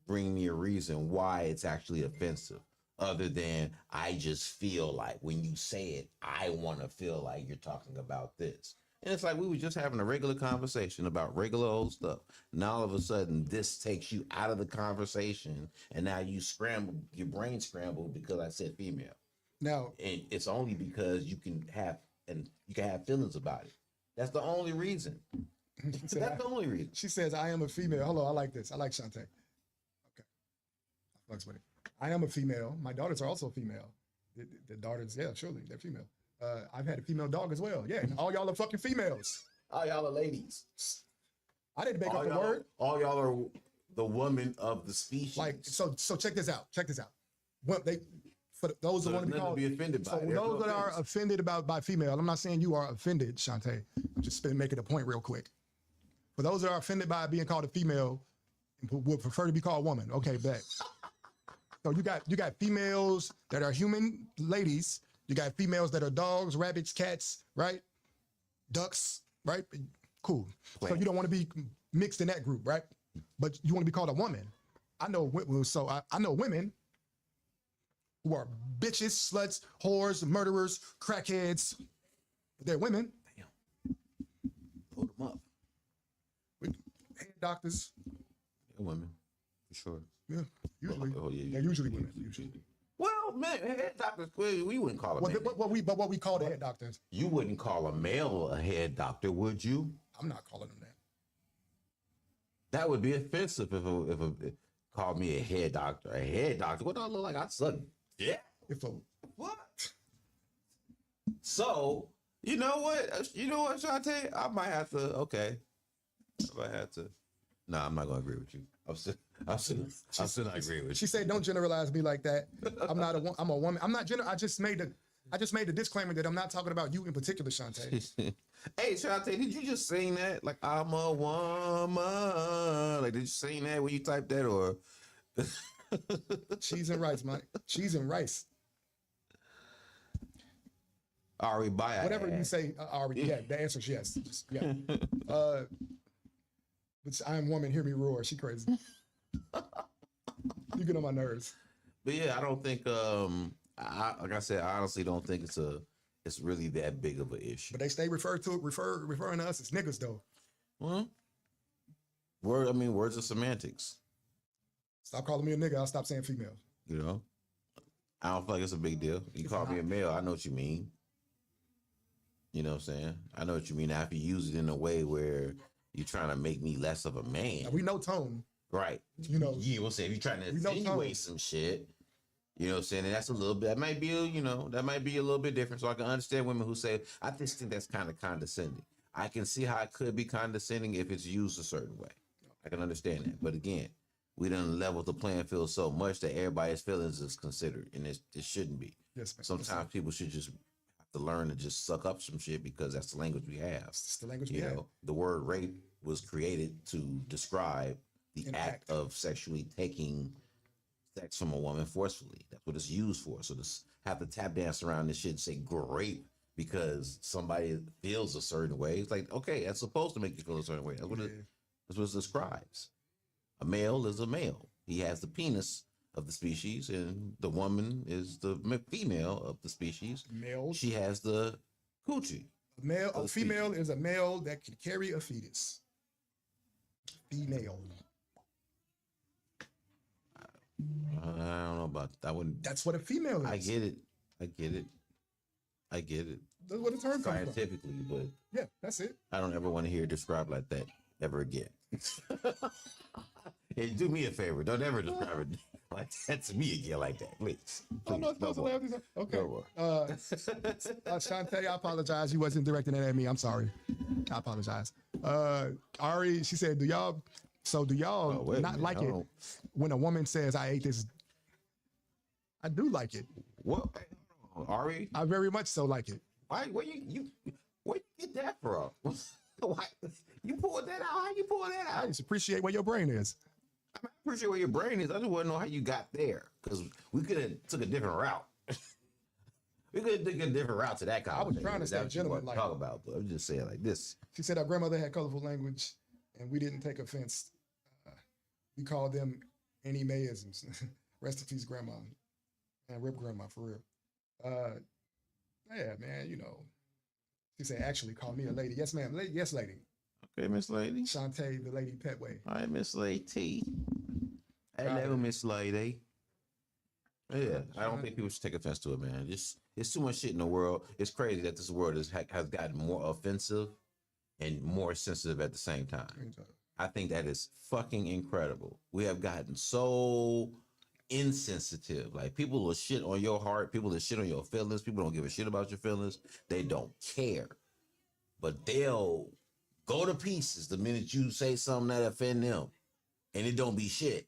bring me a reason why it's actually offensive, other than I just feel like when you say it, I want to feel like you're talking about this. And it's like we were just having a regular conversation about regular old stuff. Now all of a sudden this takes you out of the conversation, and now you scramble, your brain scrambled because I said female. Now, and it's only because you can have feelings about it. That's the only reason. That's the only reason. She says, I am a female. Hello, I like this. I like Shantae. Okay. I fucks with it. I am a female. My daughters are also female. The daughters, yeah, surely, they're female. I've had a female dog as well. Yeah, all y'all are fucking females. All y'all are ladies. I didn't make up the word. All y'all are the woman of the species. So check this out. Check this out. For those that want to be offended by. So those that are offended by female, I'm not saying you are offended, Shantae. I'm just making a point real quick. For those that are offended by being called a female, would prefer to be called a woman. Okay, bet. So you got females that are human ladies. You got females that are dogs, rabbits, cats, right? Ducks, right? Cool. So you don't want to be mixed in that group, right? But you want to be called a woman. I know women who are bitches, sluts, whores, murderers, crackheads. They're women. Damn. Hold them up. Head doctors. They're women, for sure. Yeah, usually. Yeah, they're usually women. Usually. Well, man, head doctors, we wouldn't call them. What we call the head doctors. You wouldn't call a male a head doctor, would you? I'm not calling them that. That would be offensive if it called me a head doctor. A head doctor? What do I look like? I suck. Yeah. What? So, you know what, Shantae? I might have to, No, I'm not gonna agree with you. I'm still not agree with you. She said, "Don't generalize me like that. I'm a woman. I'm not I just made the disclaimer that I'm not talking about you in particular, Shantae." Hey, Shantae, did you just sing that? Like, I'm a woman. Like, did you sing that when you typed that, or? Cheese and rice, Mike. Cheese and rice. Ari, bye. Whatever you say, Ari. Yeah, the answer is yes. Yeah. But I am woman, hear me roar. She crazy. You get on my nerves. But yeah, I don't think like I said, I honestly don't think it's really that big of an issue. But they stay referring to us as niggas though. Well, words are semantics. Stop calling me a nigga, I'll stop saying female. I don't feel like it's a big deal. You call me a male, I know what you mean. You know what I'm saying? I know what you mean. Now, if you use it in a way where you're trying to make me less of a man. Now, we know tone. Right. You know what I'm saying? If you're trying to insinuate some shit, you know what I'm saying? And that's a little bit, that might be a little bit different. So I can understand women who say, I just think that's kind of condescending. I can see how it could be condescending if it's used a certain way. I can understand that. But again, we done leveled the playing field so much that everybody's feelings is considered, and it shouldn't be. Yes, man. Sometimes people should just have to learn to just suck up some shit because that's the language we have. It's the language we You have. know, the word rape was created to describe the An act act. of sexually taking sex from a woman forcefully. That's what it's used for. So to have to tap dance around this shit and say grape because somebody feels a certain way, it's like, okay, that's supposed to make you feel a certain way. That's what it describes. A male is a male. He has the penis of the species, and the woman is the female of the species. Male. She has the coochie. A female is a male that can carry a fetus. Female. I don't know about that. That's what a female is. I get it. That's what the term comes from. Scientifically, but Yeah, that's it. I don't ever want to hear it described like that ever again. Hey, do me a favor. Don't ever describe it like that to me again like that, please. I'm not supposed to laugh. Okay. Shantae, I apologize. You wasn't directing that at me. I'm sorry. I apologize. Ari, she said, do y'all not like it when a woman says, I ate this? I do like it. What? Ari? I very much so like it. Why? Where you get that from? Why? You pulled that out? How you pull that I out? just appreciate where your brain is. I appreciate where your brain is. I just want to know how you got there, because we could have took a different route. We could have taken a different route to that conversation. I was trying to say gentleman like talk about, but I'm just saying like this. She said our grandmother had colorful language, and we didn't take offense. We called them any mayisms. Rest in peace, grandma, and rip grandma for real. Yeah, man, you know. She said, actually, call me a lady. Yes, ma'am. Yes, lady. Okay, Miss Lady. Shantae, the lady Petway. All right, Miss Lady. Hello, Miss Lady. Yeah, I don't think people should take offense to it, man. It's too much shit in the world. It's crazy that this world has gotten more offensive and more sensitive at the same time. I think that is fucking incredible. We have gotten so insensitive. Like, people will shit on your heart. People will shit on your feelings. People don't give a shit about your feelings. They don't care. But they'll go to pieces the minute you say something that offend them. And it don't be shit.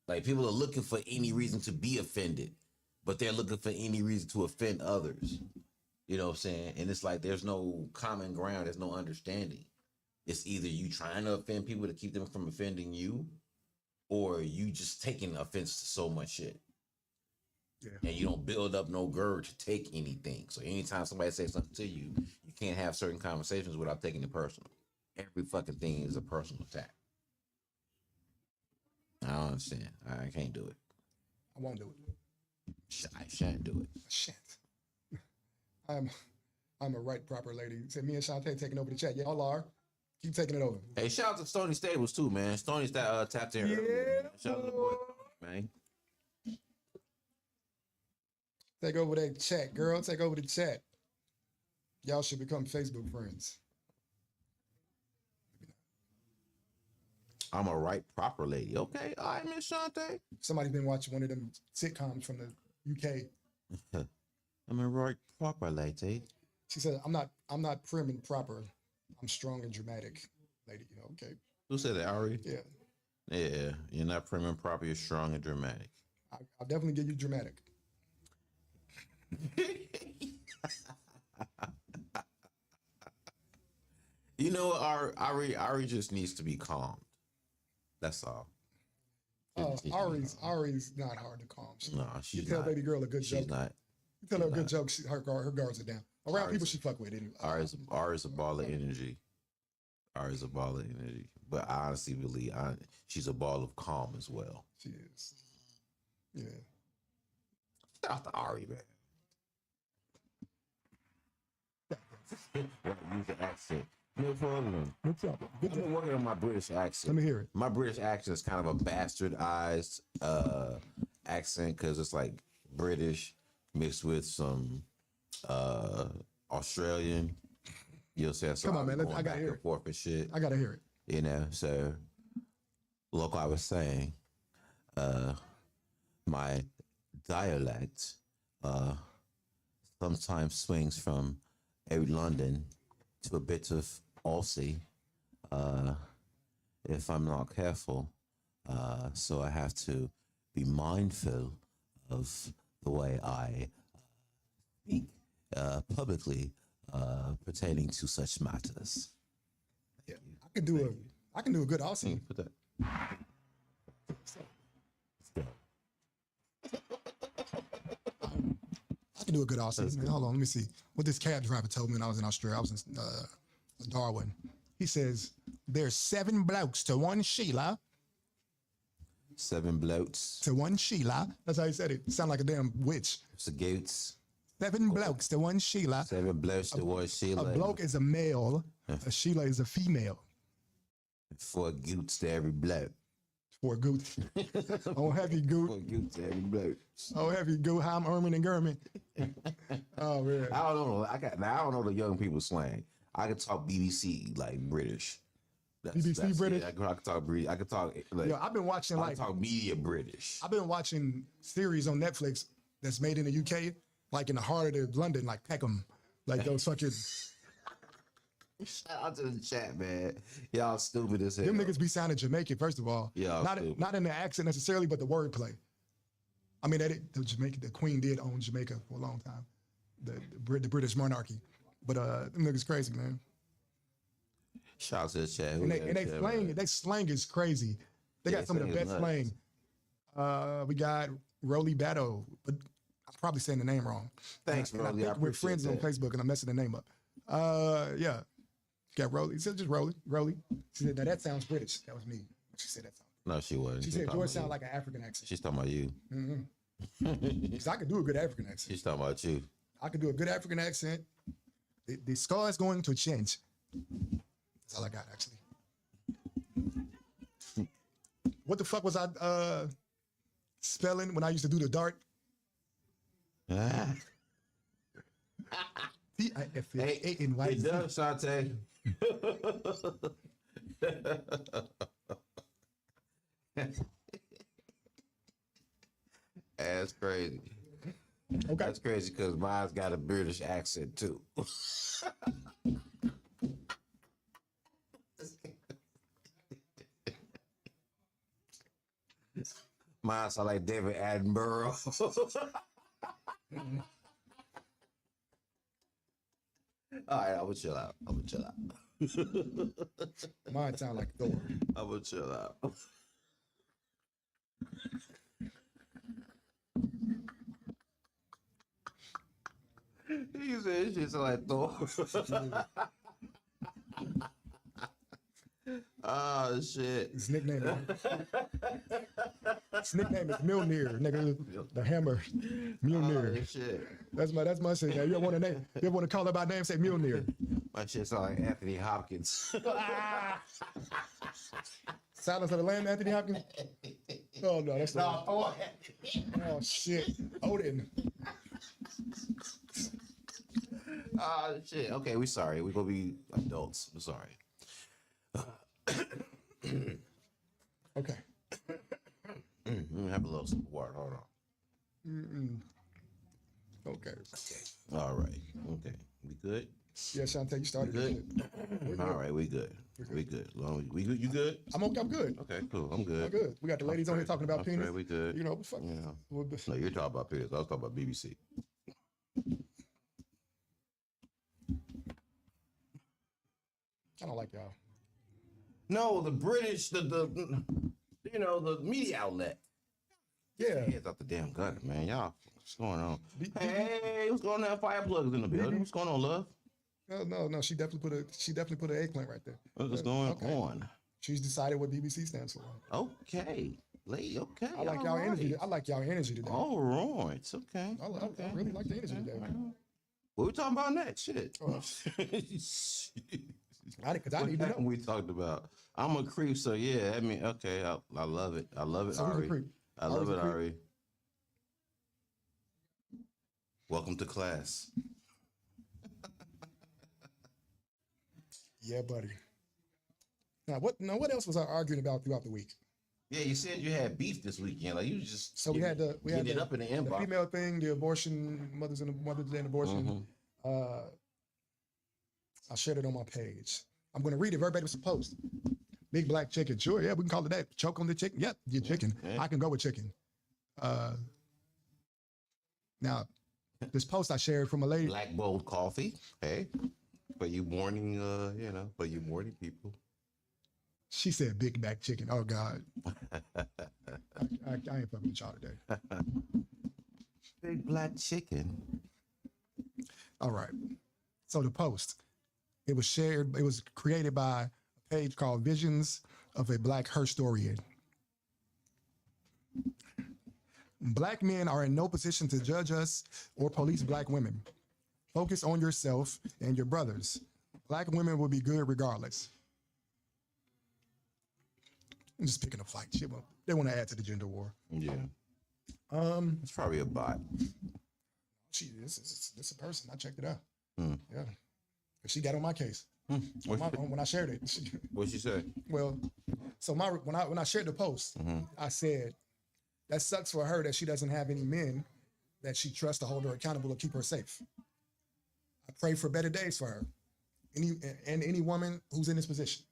Like, people are looking for any reason to be offended, but they're looking for any reason to offend others. You know what I'm saying? And it's like there's no common ground. There's no understanding. It's either you trying to offend people to keep them from offending you, or you just taking offense to so much shit. Yeah. And you don't build up no gird to take anything. So anytime somebody says something to you, you can't have certain conversations without taking it personal. Every fucking thing is a personal attack. I don't understand. I can't do it. I won't do it. I shan't do it. I shan't. I'm a right proper lady. Said me and Shantae taking over the chat. Y'all are. Keep taking it over. Hey, shout out to Stony Stables too, man. Stony's tapped in. Yeah. Shout out to the boy, man. Take over that chat, girl. Take over the chat. Y'all should become Facebook friends. I'm a right proper lady. Okay, all right, Miss Shantae. Somebody's been watching one of them sitcoms from the UK. I'm a right proper lady. She said, "I'm not prim and proper. I'm strong and dramatic, lady." You know, okay. Who said that, Ari? Yeah. Yeah, you're not prim and proper. You're strong and dramatic. I'll definitely give you dramatic. You know, Ari just needs to be calmed. That's all. Ari's not hard to calm. She's you tell not. baby girl a good joke. She's not. You tell her a good joke. Her guards are down. Around people she fuck with. Ari's a ball of energy. Ari's a ball of energy. But I honestly believe she's a ball of calm as well. She is. Yeah. Shout out to Ari, man. Use the accent. No problem. No problem. I've been working on my British accent. Let me hear it. My British accent is kind of a bastardized accent because it's like British mixed with some Australian. You'll say, so come on, man. I gotta back hear and it. forth and shit. I gotta hear it. You know, so look, I was saying, my dialect sometimes swings from a London to a bit of Aussie, if I'm not careful. So I have to be mindful of the way I speak publicly pertaining to such matters. Yeah, I can do a good Aussie. Put that. I can do a good Aussie. Man, hold on, let me see. What this cab driver told me when I was in Australia. I was in Darwin. He says, there's 7 blokes to 1 Sheila. 7 blokes. To 1 Sheila. That's how he said it. Sound like a damn witch. It's the goats. 7 blokes to 1 Sheila. 7 blokes to 1 Sheila. A bloke is a male. A Sheila is a female. 4 goots to every bloke. 4 goot. Oh, heavy goot. 4 goots to every bloke. Oh, heavy goot. How I'm Ermin and Gurman. Oh, man. I don't know. I don't know the young people slang. I can talk BBC like British. BBC British. Yeah, I can talk British. I can talk like. Yo, I've been watching I can talk media British. I've been watching series on Netflix that's made in the UK, like in the heart of London, like Peckham, like those fucking. Shout out to the chat, man. Y'all stupid as hell. Them niggas be sounding Jamaican, first of all. Yeah, not in the accent necessarily, but the wordplay. I mean, the Queen did own Jamaica for a long time, the British monarchy. But them niggas crazy, man. Shout out to the chat. And they slang is crazy. They got some of the best slang. We got Rolly Batto, but I'm probably saying the name wrong. Thanks, Rolly. I think we're friends on Facebook, and I'm messing the name up. Yeah. Got Rolly. He said just Rolly. She said, now that sounds British. That was me. She said that sounds. No, she wasn't. She said yours sound like an African accent. She's talking about you. Because I could do a good African accent. She's talking about you. I could do a good African accent. The scar is going to change. That's all I got, actually. What the fuck was I spelling when I used to do the dart? P-I-F-A-N-Y. It does, Shante. That's crazy. Okay. That's crazy because mine's got a British accent too. Mine sound like David Attenborough. All right, I'm gonna chill out. Mine sound like Thor. I'm gonna chill out. He said shit sound like Thor. Oh shit. His nickname is Mjolnir, nigga. The hammer. Mjolnir. Oh shit. That's my shit. Now, you ever want to call it by name, say Mjolnir. My shit sound like Anthony Hopkins. Silence of the Lamb, Anthony Hopkins. Oh no, that's not. Thor. Oh shit. Odin. Oh shit. Okay, we sorry. We're gonna be adults. I'm sorry. Okay. Let me have a little sip of water. Hold on. Okay. All right. Okay. We good? Yeah, Shantae, you started this Good. shit. All right. We good. We good. We good. You good? I'm good. Okay. Cool. I'm good. I'm good. We got the ladies on here talking about penis. We good. You know, fuck. Yeah. Well, No, you're talking about penis. I was talking about BBC. I don't like y'all. No, the British, the media outlet. Yeah. Hands out the damn gutter, man. Y'all, what's going on? Hey, what's going on? Fire plugs in the building. What's going on, love? No. She definitely put an eggplant right there. What's going on? She's decided what BBC stands for. Okay. Lady, okay. I like y'all energy. I like y'all energy today. All right. It's okay. I really like the energy today. What we talking about next? Shit. Because I need to know. We talked about. I'm a creep, so yeah. I mean, okay. I love it. I love it, So who's a Ari. creep? I love Ari's it, a creep? Ari. Welcome to class. Yeah, buddy. Now what else was I arguing about throughout the week? Yeah, you said you had beef this weekend. Like you just So we had it up in the the inbox. female thing, the abortion, Mother's Day and abortion. I shared it on my page. I'm going to read it verbatim as a post. Big black chicken. Sure, yeah, we can call it that. Choke on the chicken. Yep, your chicken. Yeah. I can go with chicken. Now, this post I shared from a lady. Black bold coffee. Hey, for you morning, for you morning people. She said big back chicken. Oh God. I ain't fucking with y'all today. Big black chicken. All right. So the post, it was shared, it was created by a page called Visions of a Black Historian. Black men are in no position to judge us or police black women. Focus on yourself and your brothers. Black women will be good regardless. I'm just picking a fight. Shit, well, they want to add to the gender war. Yeah. It's probably a bot. This is a person. I checked it out. Hmm. Yeah. She got on my case. When I shared it. What'd she say? Well, so when I shared the post, I said, that sucks for her that she doesn't have any men that she trusts to hold her accountable to keep her safe. I pray for better days for her. Any woman who's in this position.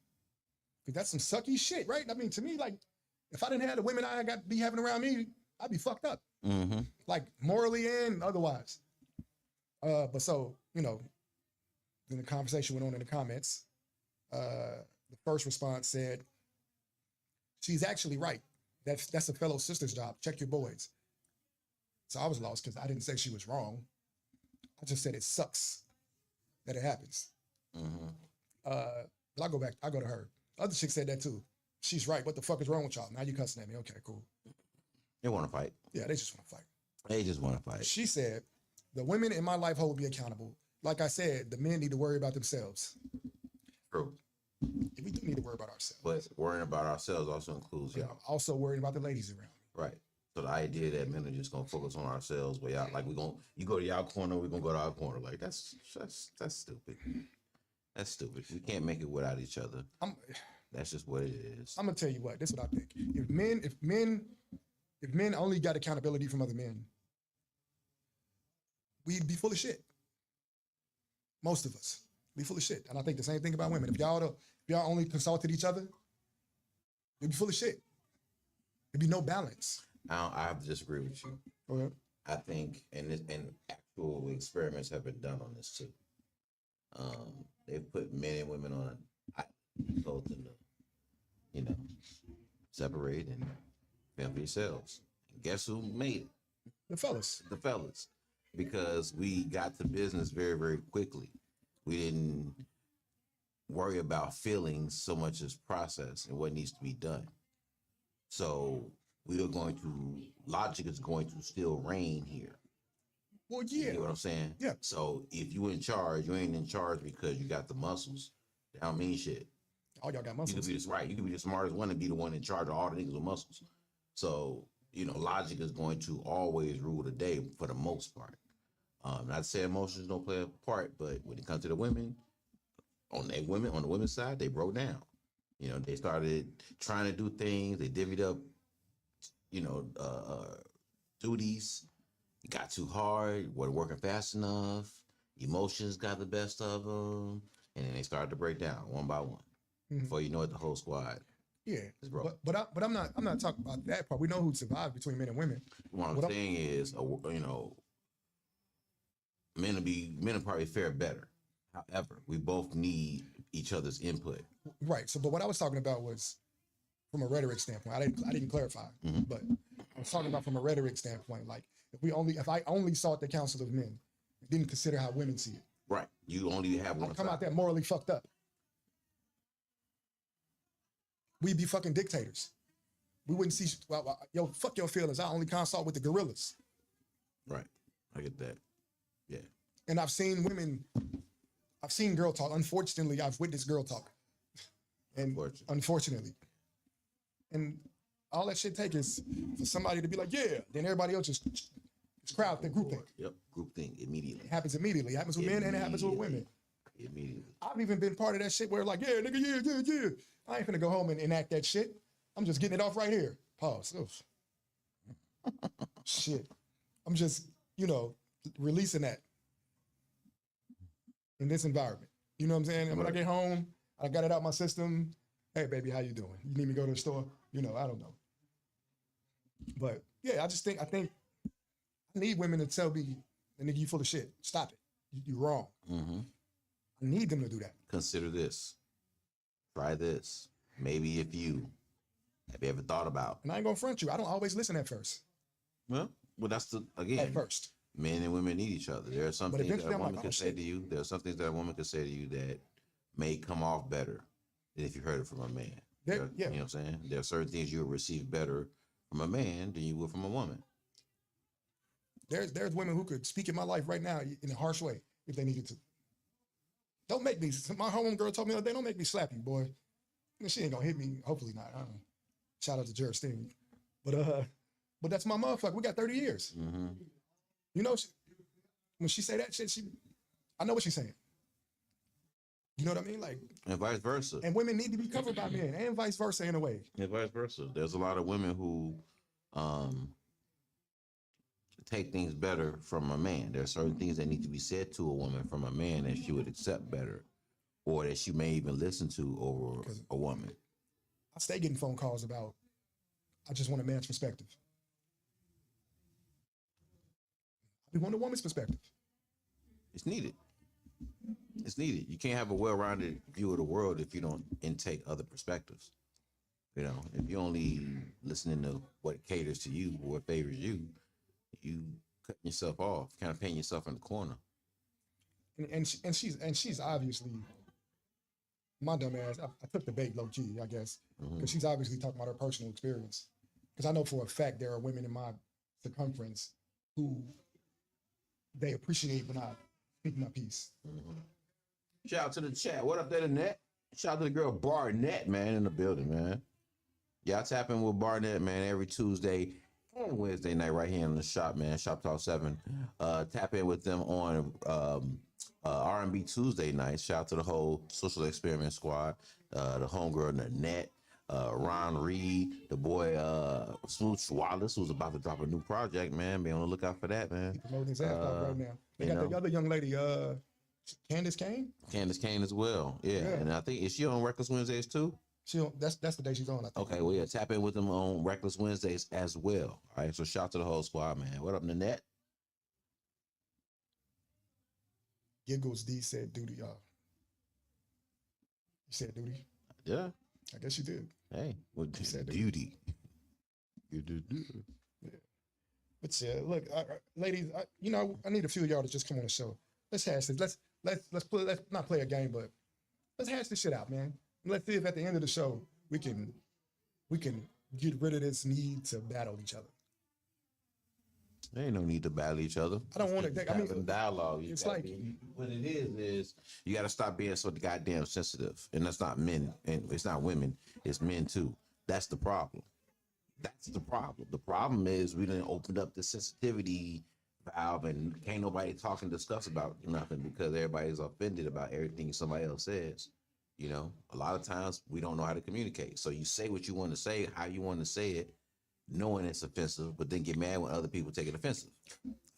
Because that's some sucky shit, right? I mean, to me, like, if I didn't have the women I got be having around me, I'd be fucked up. Like, morally and otherwise. But so, then the conversation went on in the comments. The first response said, she's actually right. That's a fellow sister's job. Check your boys. So I was lost because I didn't say she was wrong. I just said it sucks that it happens. But I go to her. Other chick said that too. She's right. What the fuck is wrong with y'all? Now you cussing at me. Okay, cool. They want to fight. Yeah, they just want to fight. They just want to fight. She said, the women in my life hold me accountable. Like I said, the men need to worry about themselves. True. We do need to worry about ourselves. But worrying about ourselves also includes Yeah, also worrying about the ladies around. Right. So the idea that men are just gonna focus on ourselves, but y'all, like you go to y'all corner, we're gonna go to our corner. Like that's stupid. That's stupid. We can't make it without each other. That's just what it is. I'm gonna tell you what. This is what I think. If men only got accountability from other men, we'd be full of shit. Most of us be full of shit. And I think the same thing about women. If y'all only consulted each other, you'd be full of shit. There'd be no balance. I have to disagree with you. Okay. I think, and actual experiments have been done on this too. They've put men and women on both in the, separate and fend for yourselves. And guess who made it? The fellas. The fellas. Because we got to business very, very quickly. We didn't worry about feelings so much as process and what needs to be done. So logic is going to still reign here. Well, yeah. You know what I'm saying? Yeah. So if you in charge, you ain't in charge because you got the muscles. That don't mean shit. All y'all got muscles. You could be this right. You could be the smartest one and be the one in charge of all the niggas with muscles. So, logic is going to always rule the day for the most part. Not to say emotions don't play a part, but when it comes to the women, on the women's side, they broke down. They started trying to do things. They divvied up, duties. It got too hard. Wasn't working fast enough. Emotions got the best of them, and then they started to break down one by one. Before you know it, the whole squad. Yeah, but I'm not talking about that part. We know who survived between men and women. What I'm saying is, men will probably fare better. However, we both need each other's input. Right. So, but what I was talking about was from a rhetoric standpoint. I didn't clarify, but I was talking about from a rhetoric standpoint. Like if I only sought the counsel of men, didn't consider how women see it. Right. You only have one. I'd come out there morally fucked up. We'd be fucking dictators. We wouldn't see, fuck your feelings. I only consult with the gorillas. Right. I get that. Yeah. And I've seen girl talk. Unfortunately, I've witnessed girl talk. And unfortunately. And all that shit take is for somebody to be like, yeah, then everybody else just crowd think, group think. Yep, group think immediately. It happens immediately. It happens with men and it happens with women. Immediately. I've even been part of that shit where like, yeah, nigga, yeah. I ain't finna go home and enact that shit. I'm just getting it off right here. Pause. Shit. I'm just, releasing that in this environment. You know what I'm saying? And when I get home, I got it out my system. Hey, baby, how you doing? You need me to go to the store? You know, I don't know. But yeah, I think I need women to tell me, nigga, you full of shit. Stop it. You wrong. Mm-hmm. I need them to do that. Consider this. Try this. Maybe if you have you ever thought about. And I ain't gonna front you. I don't always listen at first. Well, that's At again. first. Men and women need each other. There are some But things that eventually a I'm like, woman oh, can say shit. to you. There are some things that a woman can say to you that may come off better than if you heard it from a man. Yeah. You know what I'm saying? There are certain things you'll receive better from a man than you will from a woman. There's women who could speak in my life right now in a harsh way if they needed to. Don't make me. My home girl told me the other day, don't make me slap you, boy. And she ain't gonna hit me. Hopefully not. I don't know. Shout out to Jared Sting. But that's my motherfucker. We got 30 years. Mm-hmm. You know, when she say that shit, I know what she's saying. You know what I mean? Like, and vice versa. And women need to be covered by men, and vice versa in a way. And vice versa. There's a lot of women who take things better from a man. There are certain things that need to be said to a woman from a man that she would accept better, or that she may even listen to over a woman. I stay getting phone calls about, I just want a man's perspective. We want a woman's perspective. It's needed. It's needed. You can't have a well-rounded view of the world if you don't intake other perspectives. You know, if you only listening to what caters to you, what favors you, you cutting yourself off, kind of painting yourself in the corner. And she's obviously my dumb ass. I took the bait low key, I guess, because she's obviously talking about her personal experience. Because I know for a fact there are women in my circumference who they appreciate when I speak my piece. Shout out to the chat. What up there, Net? Shout out to the girl Barnett, man, in the building, man. Y'all tap in with Barnett, man, every Tuesday and Wednesday night right here in the shop, man. Shoptalk 7. Tap in with them on R&B Tuesday nights. Shout out to the whole Social Experiment Squad, the homegirl Nanette, Ron Reed, the boy Smooth Wallace, who's about to drop a new project, man. Be on the lookout for that, man. He's promoting his ass off right now. They got the other young lady, Candace Kane. Candace Kane as well, yeah. And I think, is she on Reckless Wednesdays too? That's the day she's on, I think. Okay, well, yeah, tap in with them on Reckless Wednesdays as well. All right, so shout out to the whole squad, man. What up, Nanette? Giggles D said duty, y'all. You said duty? Yeah. I guess you did. Hey, well, You said duty. You do. Yeah. But yeah, look, ladies, I need a few of y'all to just come on the show. Let's hash this. Let's not play a game, but let's hash this shit out, man. Let's see if at the end of the show we can get rid of this need to battle each other. There ain't no need to battle each other. I don't want to. I mean, dialogue. It's like what it is you got to stop being so goddamn sensitive, and that's not men, and it's not women. It's men too. That's the problem. That's the problem. The problem is we didn't open up the sensitivity valve, and can't nobody talk and discuss about nothing because everybody's offended about everything somebody else says. You know, a lot of times we don't know how to communicate. So you say what you want to say, how you want to say it, knowing it's offensive, but then get mad when other people take it offensive.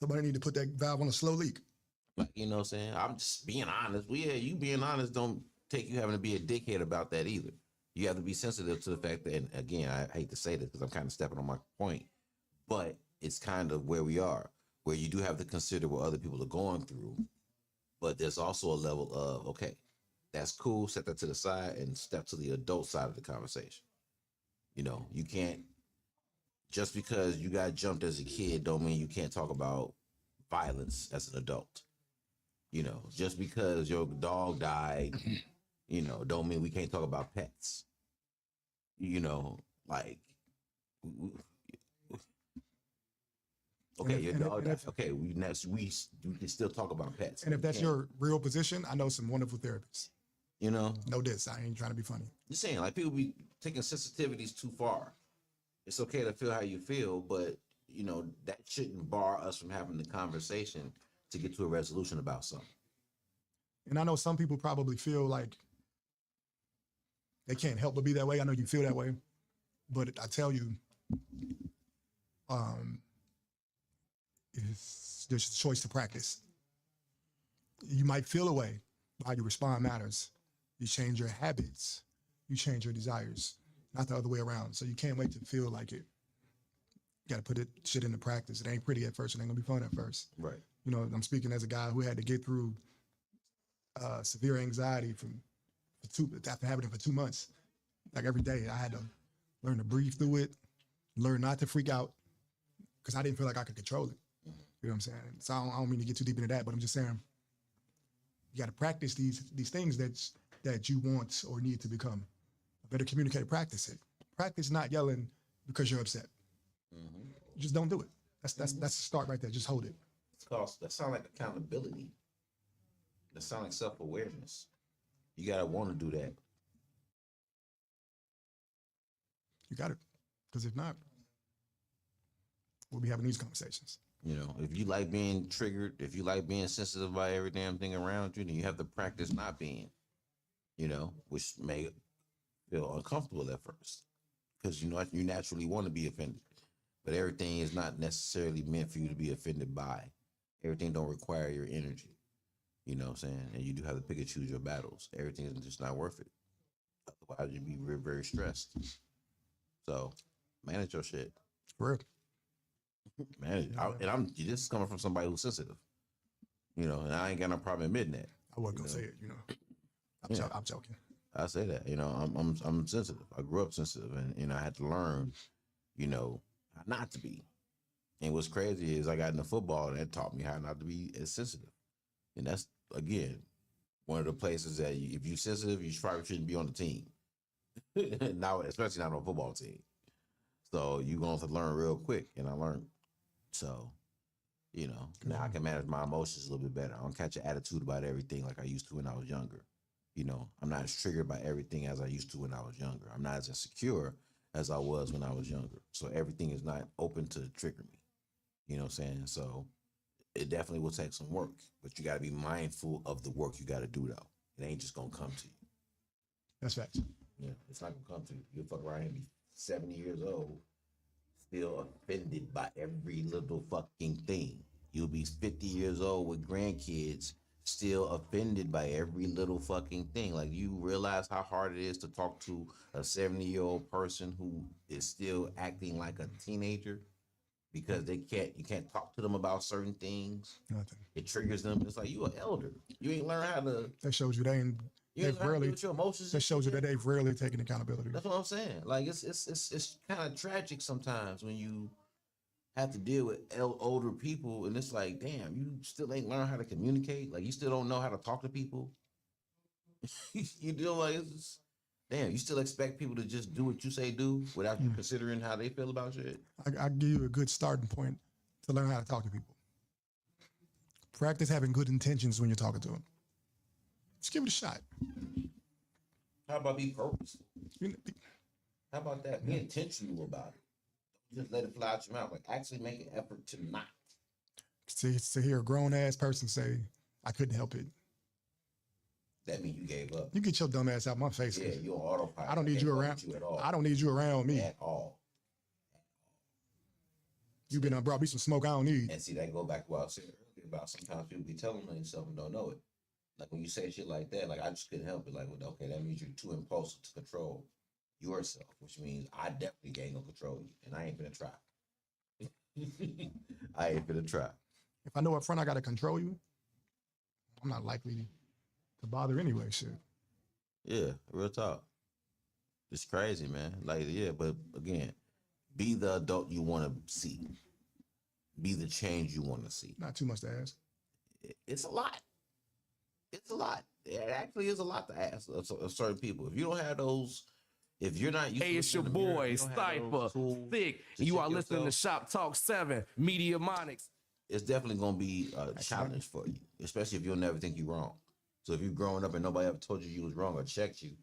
Somebody need to put that valve on a slow leak. Like, you know what I'm saying? I'm just being honest. Well, yeah, you being honest don't take you having to be a dickhead about that either. You have to be sensitive to the fact that, and again, I hate to say this because I'm kind of stepping on my point, but it's kind of where we are, where you do have to consider what other people are going through, but there's also a level of, okay, that's cool, set that to the side and step to the adult side of the conversation. You know, you can't, just because you got jumped as a kid don't mean you can't talk about violence as an adult. You know, just because your dog died, you know, don't mean we can't talk about pets. You know, like, okay, your dog died. Okay, we can still talk about pets. And if that's your real position, I know some wonderful therapists. You know, no diss. I ain't trying to be funny. Just saying, like, people be taking sensitivities too far. It's okay to feel how you feel, but you know that shouldn't bar us from having the conversation to get to a resolution about something. And I know some people probably feel like they can't help but be that way. I know you feel that way, but I tell you, there's a choice to practice. You might feel a way. How you respond matters. You change your habits. you change your desires, not the other way around. So you can't wait to feel like it. You got to put shit into practice. It ain't pretty at first. It ain't gonna be fun at first. Right. You know, I'm speaking as a guy who had to get through severe anxiety after having it for 2 months. Like every day, I had to learn to breathe through it, learn not to freak out, because I didn't feel like I could control it. You know what I'm saying? So I don't mean to get too deep into that, but I'm just saying you got to practice these things that you want or need to become. A better communicator, practice it. Practice not yelling because you're upset. Just don't do it. That's the start right there. Just hold it. That sounds like accountability. That sounds like self-awareness. You gotta want to do that. You got it. Because if not, we'll be having these conversations. You know, if you like being triggered, if you like being sensitive by every damn thing around you, then you have to practice not being, you know, which may feel uncomfortable at first because, you know, you naturally want to be offended, but everything is not necessarily meant for you to be offended by. Everything don't require your energy, you know what I'm saying? And you do have to pick and choose your battles. Everything is just not worth it. Otherwise, you'd be very, very stressed. So manage your shit. For real. Man, this is coming from somebody who's sensitive, you know, and I ain't got no problem admitting that. I wasn't gonna say it, you know. I'm joking. I say that, you know, I'm sensitive. I grew up sensitive, and you know, I had to learn, you know, how not to be. And what's crazy is I got into football, and that taught me how not to be as sensitive. And that's again one of the places that if you're sensitive, you probably shouldn't be on the team. Now, especially not on a football team. So you're going to learn real quick, and I learned. So, you know, now I can manage my emotions a little bit better. I don't catch an attitude about everything like I used to when I was younger. You know, I'm not as triggered by everything as I used to when I was younger. I'm not as insecure as I was when I was younger. So everything is not open to trigger me. You know what I'm saying? So it definitely will take some work, but you got to be mindful of the work you got to do, though. It ain't just going to come to you. That's facts. Yeah, it's not going to come to you. You'll fuck around and be 70 years old, still offended by every little fucking thing. You'll be 50 years old with grandkids, still offended by every little fucking thing. Like, you realize how hard it is to talk to a 70-year-old person who is still acting like a teenager because you can't talk to them about certain things. Nothing. It triggers them. It's like, you an elder. You ain't learned how to. That shows you they've rarely. That shows you that they've rarely taken accountability. That's what I'm saying. Like, it's kind of tragic sometimes when you have to deal with older people, and it's like, damn, you still ain't learned how to communicate. Like, you still don't know how to talk to people. You deal like, damn, you still expect people to just do what you say do without you considering how they feel about shit. I give you a good starting point to learn how to talk to people. Practice having good intentions when you're talking to them. Just give it a shot. How about be purposeful? How about that? Be intentional about it. Just let it fly out your mouth. Like, actually make an effort to not. To hear a grown ass person say, I couldn't help it. That means you gave up. You get your dumb ass out my face. Yeah, you're on autopilot. I don't need you around. You at all. I don't need you around me. At all. You been brought me some smoke I don't need. And see, that go back to what I said earlier about sometimes people be telling themselves and don't know it. Like, when you say shit like that, like, I just couldn't help it. Like, well, okay, that means you're too impulsive to control yourself, which means I definitely ain't gonna control you, and I ain't gonna try. I ain't gonna try. If I know up front I gotta control you, I'm not likely to bother anyway. Shit. Yeah, real talk. It's crazy, man. Like, yeah, but again, be the adult you want to see. Be the change you want to see. Not too much to ask. It's a lot. It's a lot. It actually is a lot to ask of certain people. If you don't have those, if you're not used Hey, it's your boy, Cypher, Thick. You are listening to Shop Talk 7, Media Monix. It's definitely going to be a challenge for you, especially if you'll never think you're wrong. So if you're growing up and nobody ever told you was wrong or checked you,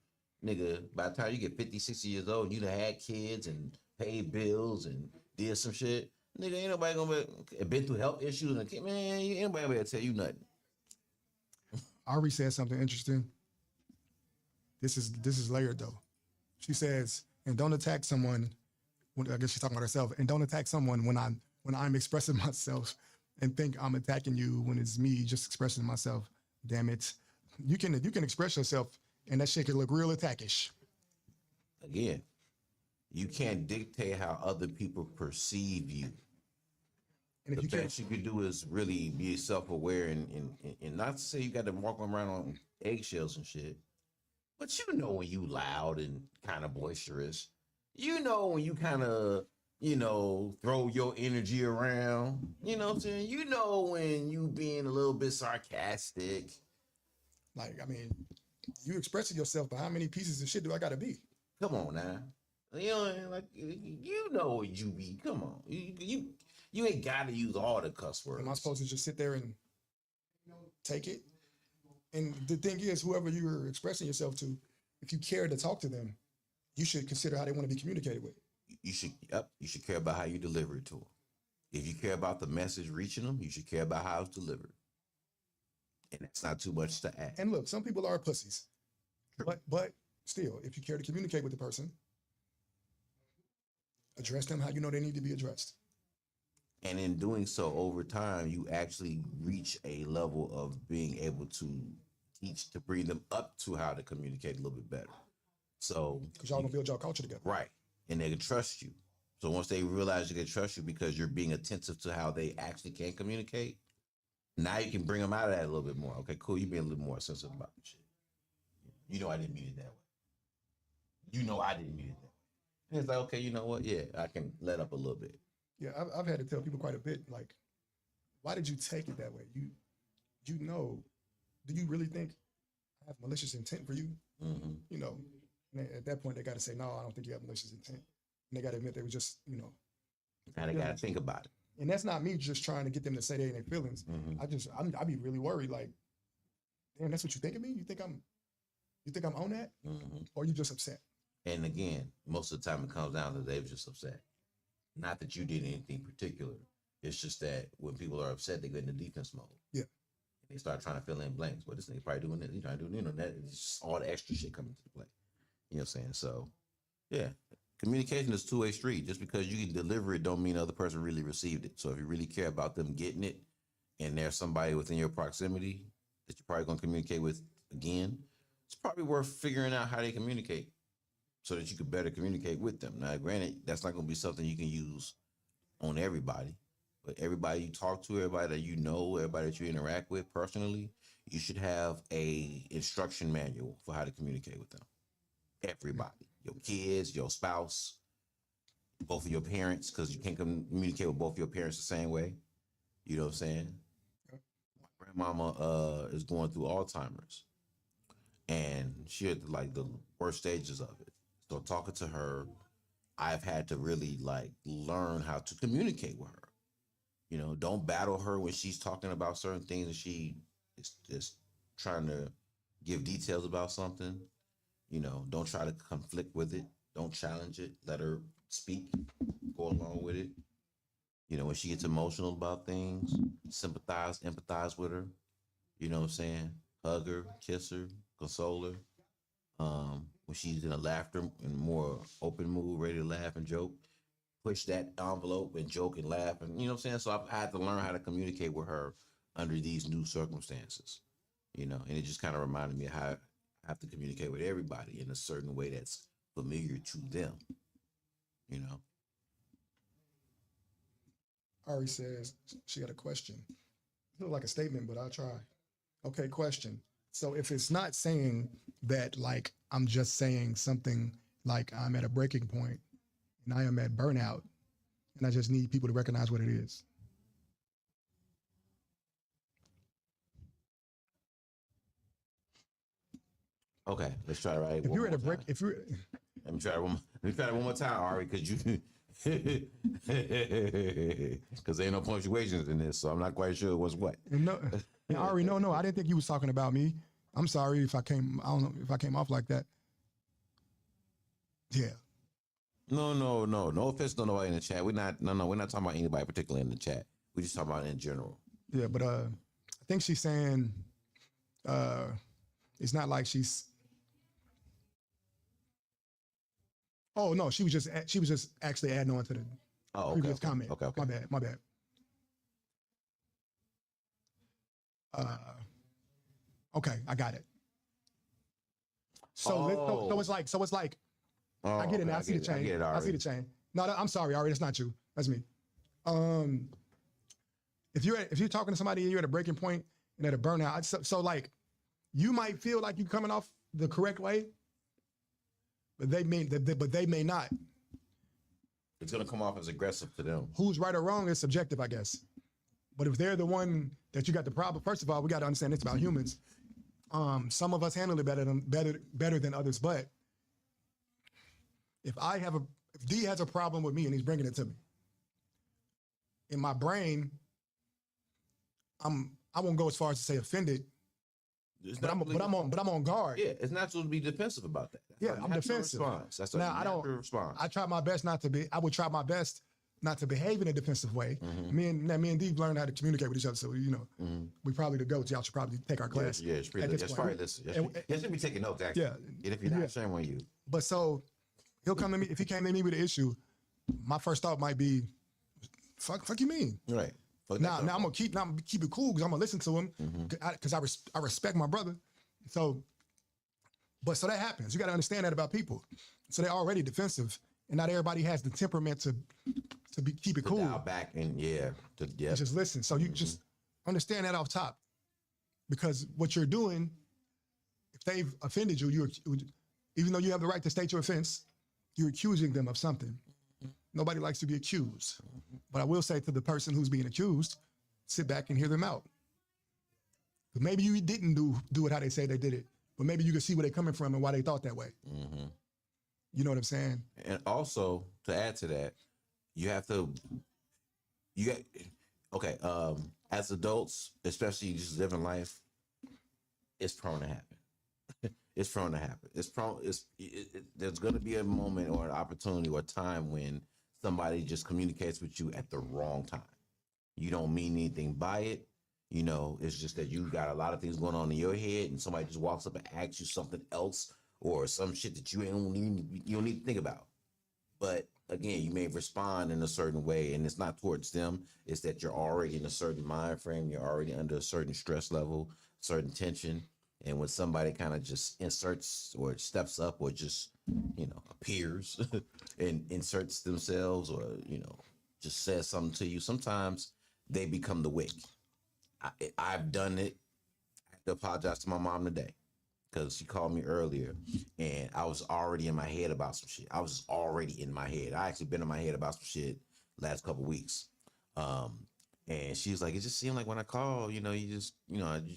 nigga, by the time you get 50, 60 years old and you done had kids and paid bills and did some shit, nigga, ain't nobody going to been through health issues and man, ain't nobody going to tell you nothing. Ari said something interesting. This is layered though. She says, and don't attack someone. I guess she's talking about herself. And don't attack someone when I'm expressing myself and think I'm attacking you when it's me just expressing myself. Damn it. You can express yourself and that shit can look real attackish. again, you can't dictate how other people perceive you. And if The you can't, best you can do is really be self-aware and not to say you got to walk around on eggshells and shit, but you know when you loud and kind of boisterous. You know when you kind of, throw your energy around. You know what I'm saying? You know when you being a little bit sarcastic. like, I mean, you expressing yourself, but how many pieces of shit do I gotta be? Come on now. You know, like you know what you be. Come on. You ain't gotta use all the cuss words. Am I supposed to just sit there and take it? And the thing is, whoever you're expressing yourself to, if you care to talk to them, you should consider how they want to be communicated with. You should care about how you deliver it to them. If you care about the message reaching them, you should care about how it's delivered. And that's not too much to add. And look, some people are pussies, but still, if you care to communicate with the person, address them how you know they need to be addressed. And in doing so, over time, you actually reach a level of being able to teach, to bring them up to how to communicate a little bit better. So, because y'all gonna build y'all culture together, right? And they can trust you. So once they realize they can trust you because you're being attentive to how they actually can communicate, now you can bring them out of that a little bit more. Okay, cool. You being a little more sensitive about the shit. You know I didn't mean it that way. You know I didn't mean it that way. And it's like, okay, you know what? Yeah, I can let up a little bit. Yeah, I've had to tell people quite a bit, like, why did you take it that way? You know, do you really think I have malicious intent for you? Mm-hmm. You know, at that point they got to say, no, I don't think you have malicious intent. And they got to admit they were just, Now they got to think about it. And that's not me just trying to get them to say they ain't their feelings. Mm-hmm. I be really worried, like, damn, that's what you think of me? You think I'm on that? Mm-hmm. Or you just upset? And again, most of the time it comes down to they were just upset. Not that you did anything particular. It's just that when people are upset, they go into defense mode. Yeah. They start trying to fill in blanks. Well, this nigga probably doing this. He's trying to do, that. It's just all the extra shit coming into play. You know what I'm saying? So, yeah. Communication is a two-way street. Just because you can deliver it don't mean the other person really received it. So if you really care about them getting it and there's somebody within your proximity that you're probably going to communicate with again, it's probably worth figuring out how they communicate so that you could better communicate with them. Now, granted, that's not going to be something you can use on everybody, but everybody you talk to, everybody that you know, everybody that you interact with personally, you should have a instruction manual for how to communicate with them. Everybody, your kids, your spouse, both of your parents, because you can't communicate with both of your parents the same way. You know what I'm saying? My grandmama is going through Alzheimer's, and she had like the worst stages of it. So talking to her, I've had to really like learn how to communicate with her. You know, don't battle her when she's talking about certain things and she is trying to give details about something. You know, don't try to conflict with it. Don't challenge it. Let her speak. Go along with it. You know, when she gets emotional about things, sympathize, empathize with her. You know what I'm saying? Hug her, kiss her, console her. When she's in a laughter and more open mood, ready to laugh and joke, push that envelope and joke and laugh. And you know what I'm saying? So I've had to learn how to communicate with her under these new circumstances, and it just kind of reminded me how I have to communicate with everybody in a certain way that's familiar to them, Ari says she got a question. It looked like a statement, but I'll try. Okay, question. So if it's not saying that, like, I'm just saying something like I'm at a breaking point and I am at burnout and I just need people to recognize what it is. Okay, let's try it right. If you're at a break, if you're, let me try it one more time, Ari, because because ain't no punctuations in this, so I'm not quite sure what's what. No, Ari, no, I didn't think you was talking about me. I'm sorry if I don't know if I came off like that. Yeah. No offense to nobody in the chat. We're not talking about anybody particularly in the chat. We're just talking about in general. Yeah, but I think she's saying it's not like she's. Oh no, she was just actually adding on to the previous comment. Okay. My bad. Okay, I got it. So it's like Oh, I get it okay, now. I see the chain. I get it, I see Ari. the chain. No, I'm sorry, Ari. That's not you. That's me. If you're talking to somebody and you're at a breaking point and at a burnout, so like you might feel like you're coming off the correct way, but they may not. It's gonna come off as aggressive to them. Who's right or wrong is subjective, I guess. But if they're the one that you got the problem, first of all, we got to understand it's about humans. Some of us handle it better than others. But if D has a problem with me and he's bringing it to me, in my brain, I won't go as far as to say offended, but I'm on guard. Yeah, it's natural to be defensive about that. That's I'm defensive. Response. That's now I don't response. I try my best not to be. I would try my best not to behave in a defensive way. Mm-hmm. Me and Dee learned how to communicate with each other. So we probably the goats. Y'all should probably take our class. Yeah, it's probably listen. You should be taking notes actually. Yeah, and if you're not, shame on you. But so he'll come to me if he came to me with an issue. My first thought might be, "Fuck you mean?" Right. Now I'm gonna keep it cool because I'm gonna listen to him because I respect my brother. So that happens. You got to understand that about people. So they're already defensive, and not everybody has the temperament to keep it cool. Dial back and just listen. So you just understand that off top, because what you're doing, if they've offended you, even though you have the right to state your offense, you're accusing them of something. Nobody likes to be accused. But I will say to the person who's being accused, sit back and hear them out. But maybe you didn't do it how they say they did it, but maybe you can see where they're coming from and why they thought that way. Mm-hmm. You know what I'm saying? And also, to add to that, as adults, especially just living life, it's prone to happen. It's prone to happen. There's going to be a moment or an opportunity or a time when somebody just communicates with you at the wrong time. You don't mean anything by it. It's just that you got a lot of things going on in your head, and somebody just walks up and asks you something else or some shit that you don't need to think about. But again, you may respond in a certain way, and it's not towards them. It's that you're already in a certain mind frame. You're already under a certain stress level, certain tension. And when somebody kind of just inserts or steps up or just, appears and inserts themselves or, just says something to you, sometimes they become the wick. I've done it. I have to apologize to my mom today because she called me earlier and I was already in my head about some shit. I was already in my head. I actually been in my head about some shit last couple of weeks. And she was like, it just seemed like when I call, you just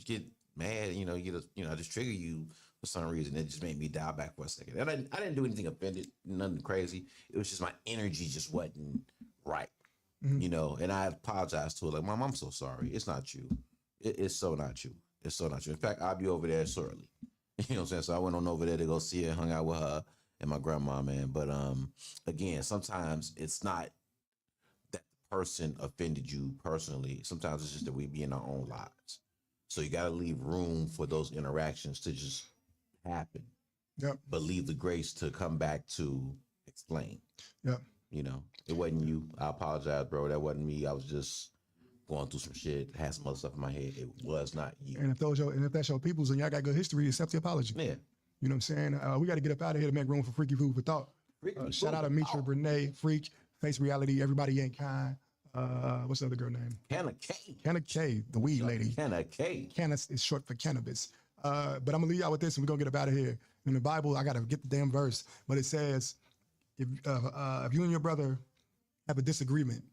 get mad, I just trigger you for some reason. It just made me dial back for a second. And I didn't do anything offended, nothing crazy. It was just my energy just wasn't right, and I apologized to her. Like, Mom, I'm so sorry. It's not you. It's so not you. It's so not you. In fact, I'll be over there shortly. You know what I'm saying? So I went on over there to go see her, hung out with her and my grandma, man. But again, sometimes it's not that the person offended you personally. Sometimes it's just that we be in our own lives. So you got to leave room for those interactions to just happen. Yep. But leave the grace to come back to explain. Yep. It wasn't you. I apologize, bro. That wasn't me. I was just going through some shit, had some other stuff in my head. It was not you. And if that's your people's and y'all got good history, accept the apology. Yeah. You know what I'm saying? We got to get up out of here to make room for Freaky Food for Thought. Shout out to Mitra, Brene, Freak, Face Reality, Everybody Ain't Kind. What's the other girl name? Canna K. Canna K, the weed lady. Canna K. Canna is short for cannabis. But I'm gonna leave y'all with this, and we're gonna get up out of here. In the Bible, I gotta get the damn verse, but it says, if you and your brother have a disagreement,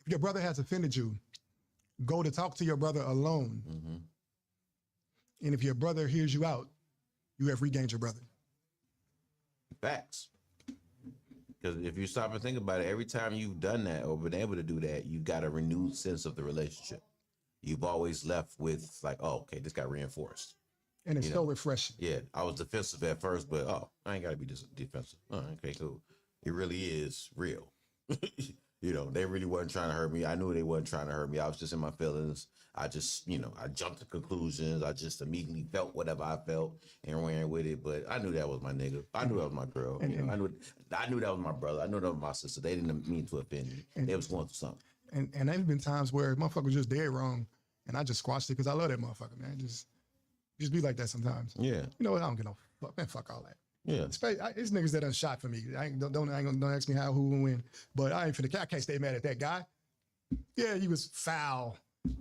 if your brother has offended you, go to talk to your brother alone. Mm-hmm. And if your brother hears you out, you have regained your brother. Facts. Because if you stop and think about it, every time you've done that or been able to do that, you got a renewed sense of the relationship. You've always left with like, oh, okay, this got reinforced. And it's so refreshing. Yeah, I was defensive at first, but I ain't got to be defensive. Oh, okay, cool. It really is real. They really wasn't trying to hurt me. I knew they wasn't trying to hurt me. I was just in my feelings. I just, I jumped to conclusions. I just immediately felt whatever I felt and ran with it. But I knew that was my nigga. I knew that was my girl. I knew that was my brother. I knew that was my sister. They didn't mean to offend me. They was going through something. And there's been times where motherfucker was just dead wrong, and I just squashed it because I love that motherfucker, man. Just be like that sometimes. Yeah. You know what? I don't get no fuck. Man, fuck all that. Yeah. It's niggas that done shot for me. Don't ask me how, who, and when. But I can't stay mad at that guy. Yeah, he was foul.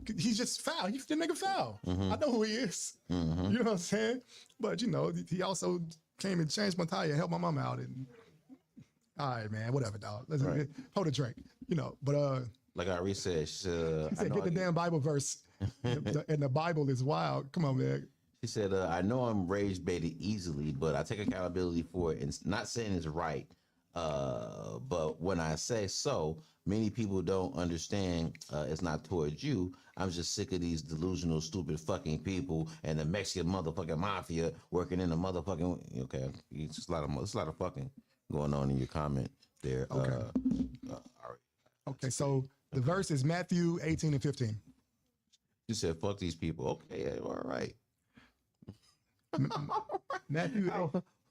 He's just foul. He's the nigga foul. I know who he is. You know what I'm saying? But he also came and changed my tire and helped my mom out. And all right, man, whatever, dog. Let's hold a drink. But like Ari said, she said, get the damn Bible verse. And the Bible is wild. Come on, man. She said, I know I'm rage baited easily, but I take accountability for it. And not saying it's right. But when I say so, many people don't understand it's not towards you. I'm just sick of these delusional, stupid fucking people and the Mexican motherfucking mafia working in the motherfucking. Okay, it's a lot of fucking going on in your comment there. Okay. All right. Okay, so the verse is Matthew 18 and 15. You said, fuck these people. Okay, yeah, all right. Matthew. I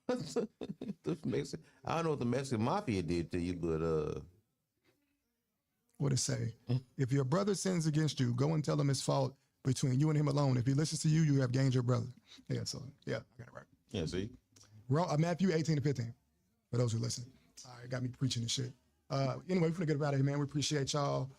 don't know what the Mexican mafia did to you, but What it say? If your brother sins against you, go and tell him his fault between you and him alone. If he listens to you, you have gained your brother. Yeah, so I got it right. Yeah, see? Matthew 18 and 15. For those who listen. All right, got me preaching and shit. Anyway, we're gonna get out of here, man. We appreciate y'all.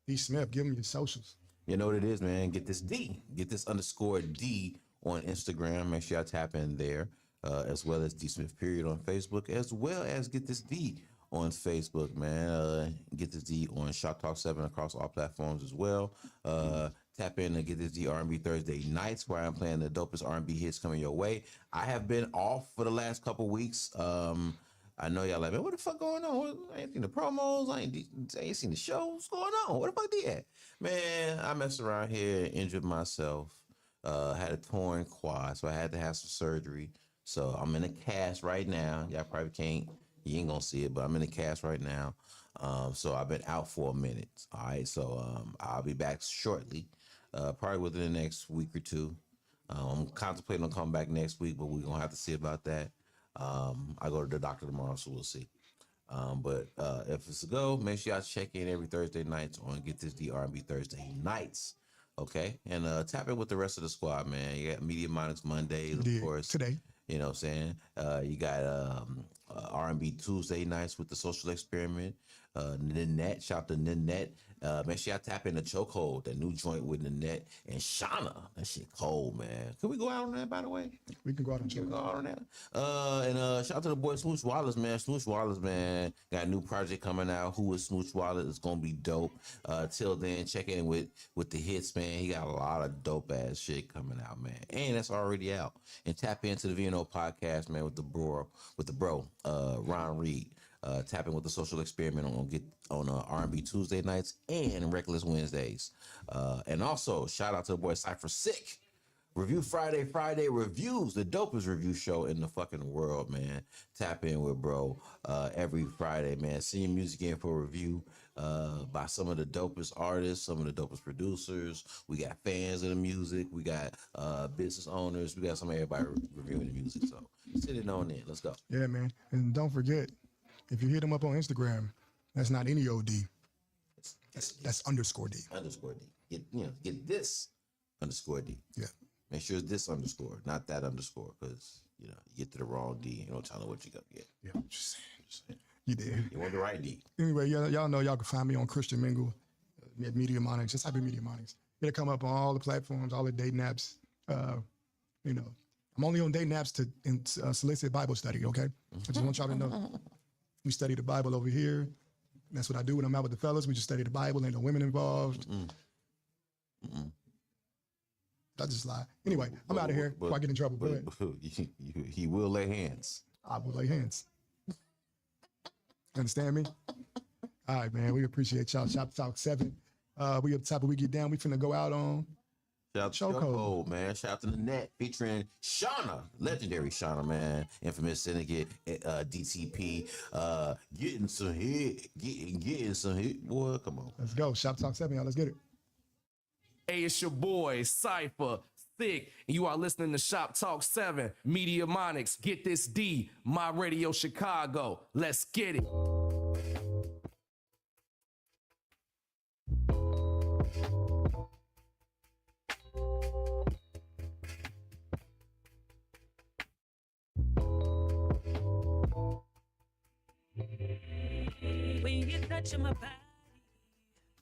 D Smith, give them your socials. You know what it is, man. Get this D. Get this _D on Instagram. Make sure y'all tap in there. As well as D Smith period on Facebook, as well as Get This D on Facebook, man. Get This D on Shoptalk 7 across all platforms as well. Tap in and Get This D R&B Thursday nights, where I'm playing the dopest R&B hits coming your way. I have been off for the last couple weeks. I know y'all like, man, what the fuck going on? I ain't seen the promos. I ain't seen the show. What's going on? What the fuck did that? Man, I messed around here, injured myself. Had a torn quad, so I had to have some surgery. So I'm in a cast right now. Y'all probably you ain't gonna see it, but I'm in a cast right now. So I've been out for a minute. All right. So I'll be back shortly, probably within the next week or two. I'm contemplating on coming back next week, but we're gonna have to see about that. I go to the doctor tomorrow, so we'll see. But if it's a go, make sure y'all check in every Thursday nights on Get This D R&B Thursday nights. Okay. And tap in with the rest of the squad, man. You got Media Monix Mondays, of course. Today. You know what I'm saying? You got R&B Tuesday nights with the Social Experiment. Nanette, shout out to Nanette. Make sure y'all tap in the Chokehold, that new joint with Nanette and Shauna. That shit cold, man. Can we go out on that, by the way? We can go out on Can we go out on that? And shout out to the boy Smooch Wallace, man. Smooch Wallace, man, got a new project coming out. Who is Smooch Wallace? It's gonna be dope. Till then, check in with the hits, man. He got a lot of dope ass shit coming out, man. And that's already out. And tap into the VNO podcast, man, with the bro, Ron Reed. Tapping with the Social Experiment on R&B Tuesday nights and Reckless Wednesdays. And also, shout out to the boy Cypher Sick. Review Friday reviews, the dopest review show in the fucking world, man. Tap in with bro every Friday, man. Send your music in for review by some of the dopest artists, some of the dopest producers. We got fans of the music. We got business owners. We got some of everybody reviewing the music. So sit it on in. Let's go. Yeah, man. And don't forget, if you hit them up on Instagram, that's not any OD. That's _D. _D. Get this _D. Yeah. Make sure it's this underscore, not that underscore, because you get to the wrong D. You don't tell them what you got to get. Yeah, just saying. You did. You want the right D. Anyway, y'all know y'all can find me on Christian Mingle at Media Monix. Just type in Media Monix. It'll come up on all the platforms, all the dating apps. I'm only on dating apps to solicit Bible study. Okay, I just want y'all to know. We study the Bible over here. That's what I do when I'm out with the fellas. We just study the Bible. Ain't no women involved. I just lie. Anyway, I'm out of here before I get in trouble. He will lay hands. I will lay hands. Understand me? All right, man. We appreciate y'all. Shoptalk 7. We up top, we get down. We finna go out on Shout out to Chokehold, man. Shout out to the net featuring Shauna, legendary Shauna, man. Infamous Syndicate, DTP, getting some hit, boy. Come on. Let's go. Shoptalk 7, y'all. Let's get it. Hey, it's your boy, Cypher, Thick, and you are listening to Shoptalk 7, Media Monix, Get This D, My Radio Chicago. Let's get it. you're touching my body.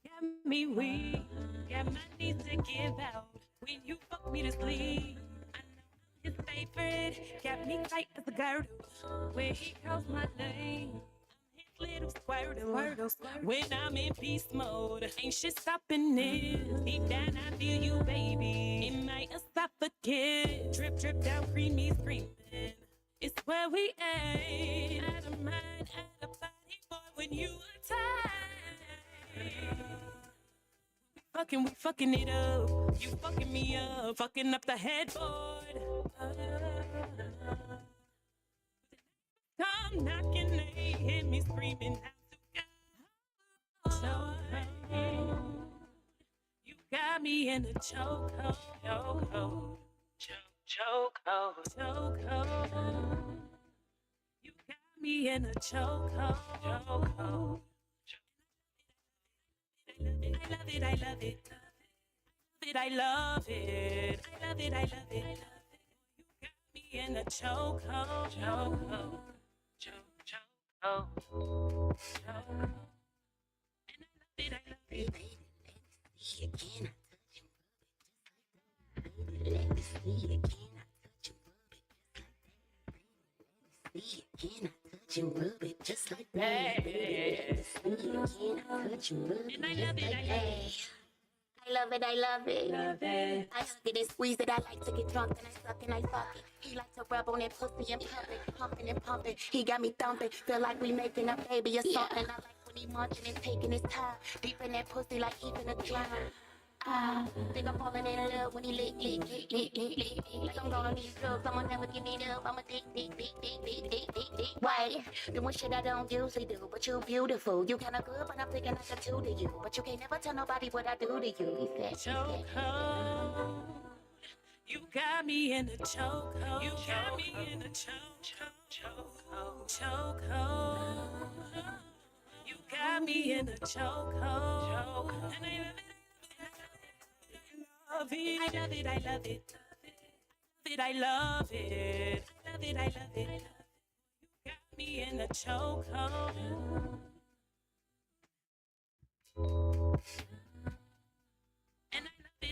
Got me weak, got my needs to give out. When you fuck me to sleep, I know I'm his favorite. Got me tight as a girdle. When he calls my name, I'm his little squirtle. When I'm in beast mode, ain't shit stopping this. Deep down I feel you, baby, in my esophagus. Drip, drip down, creamy screaming. It's where we aim. Out of mind, out of body, boy, when you attack. We fucking it up. You fucking me up, fucking up the headboard. Come knocking, they hear me screaming out to God. You got me in a chokehold. Chokehold. You got me in a chokehold. I love it. I love it. You got me in a chokehold. And I love it. Let me see it, can I touch and rub it just like that? Let me see it, can I touch and rub it And I just love it, like I love it. I love it. Love it. I hug it and squeeze it. I like to get drunk, then I suck and I fuck it. He like to rub on that pussy and pump it, pumping and pumping. He got me thumping, feel like we making a baby or something. I like when he munching and taking his time, deep in that pussy like he finna drown. I think I'm falling in love when he lick. Like I'm gonna need drugs, I'ma never give it up. I'm a dick. Why? Doing shit I don't usually do, but you beautiful. You kinda good, but I'm thinking like a two to you. But you can't never tell nobody what I do to you. He said, Chokehold. You got me in a chokehold. You got me in a chokehold. You got me in a chokehold. And I love it. I love it. I love it. You got me in a chokehold. And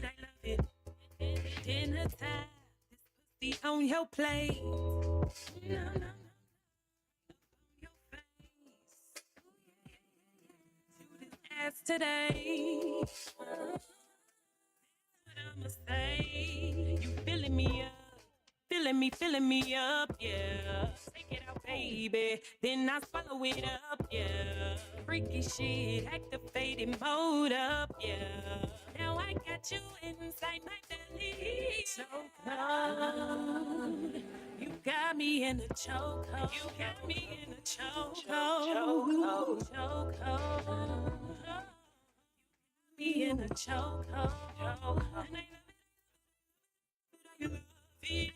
I love it. Dinner time, this pussy on your plate. No. Your face. Do this ass today. What I'ma say? You filling me up. Filling me up, yeah. Take it out, baby. Then I swallow it up, yeah. Freaky shit, activated mode up, yeah. Now I got you inside my belly. So cold. You got me in a chokehold. You got me in a chokehold. Me in a chokehold. And I love it.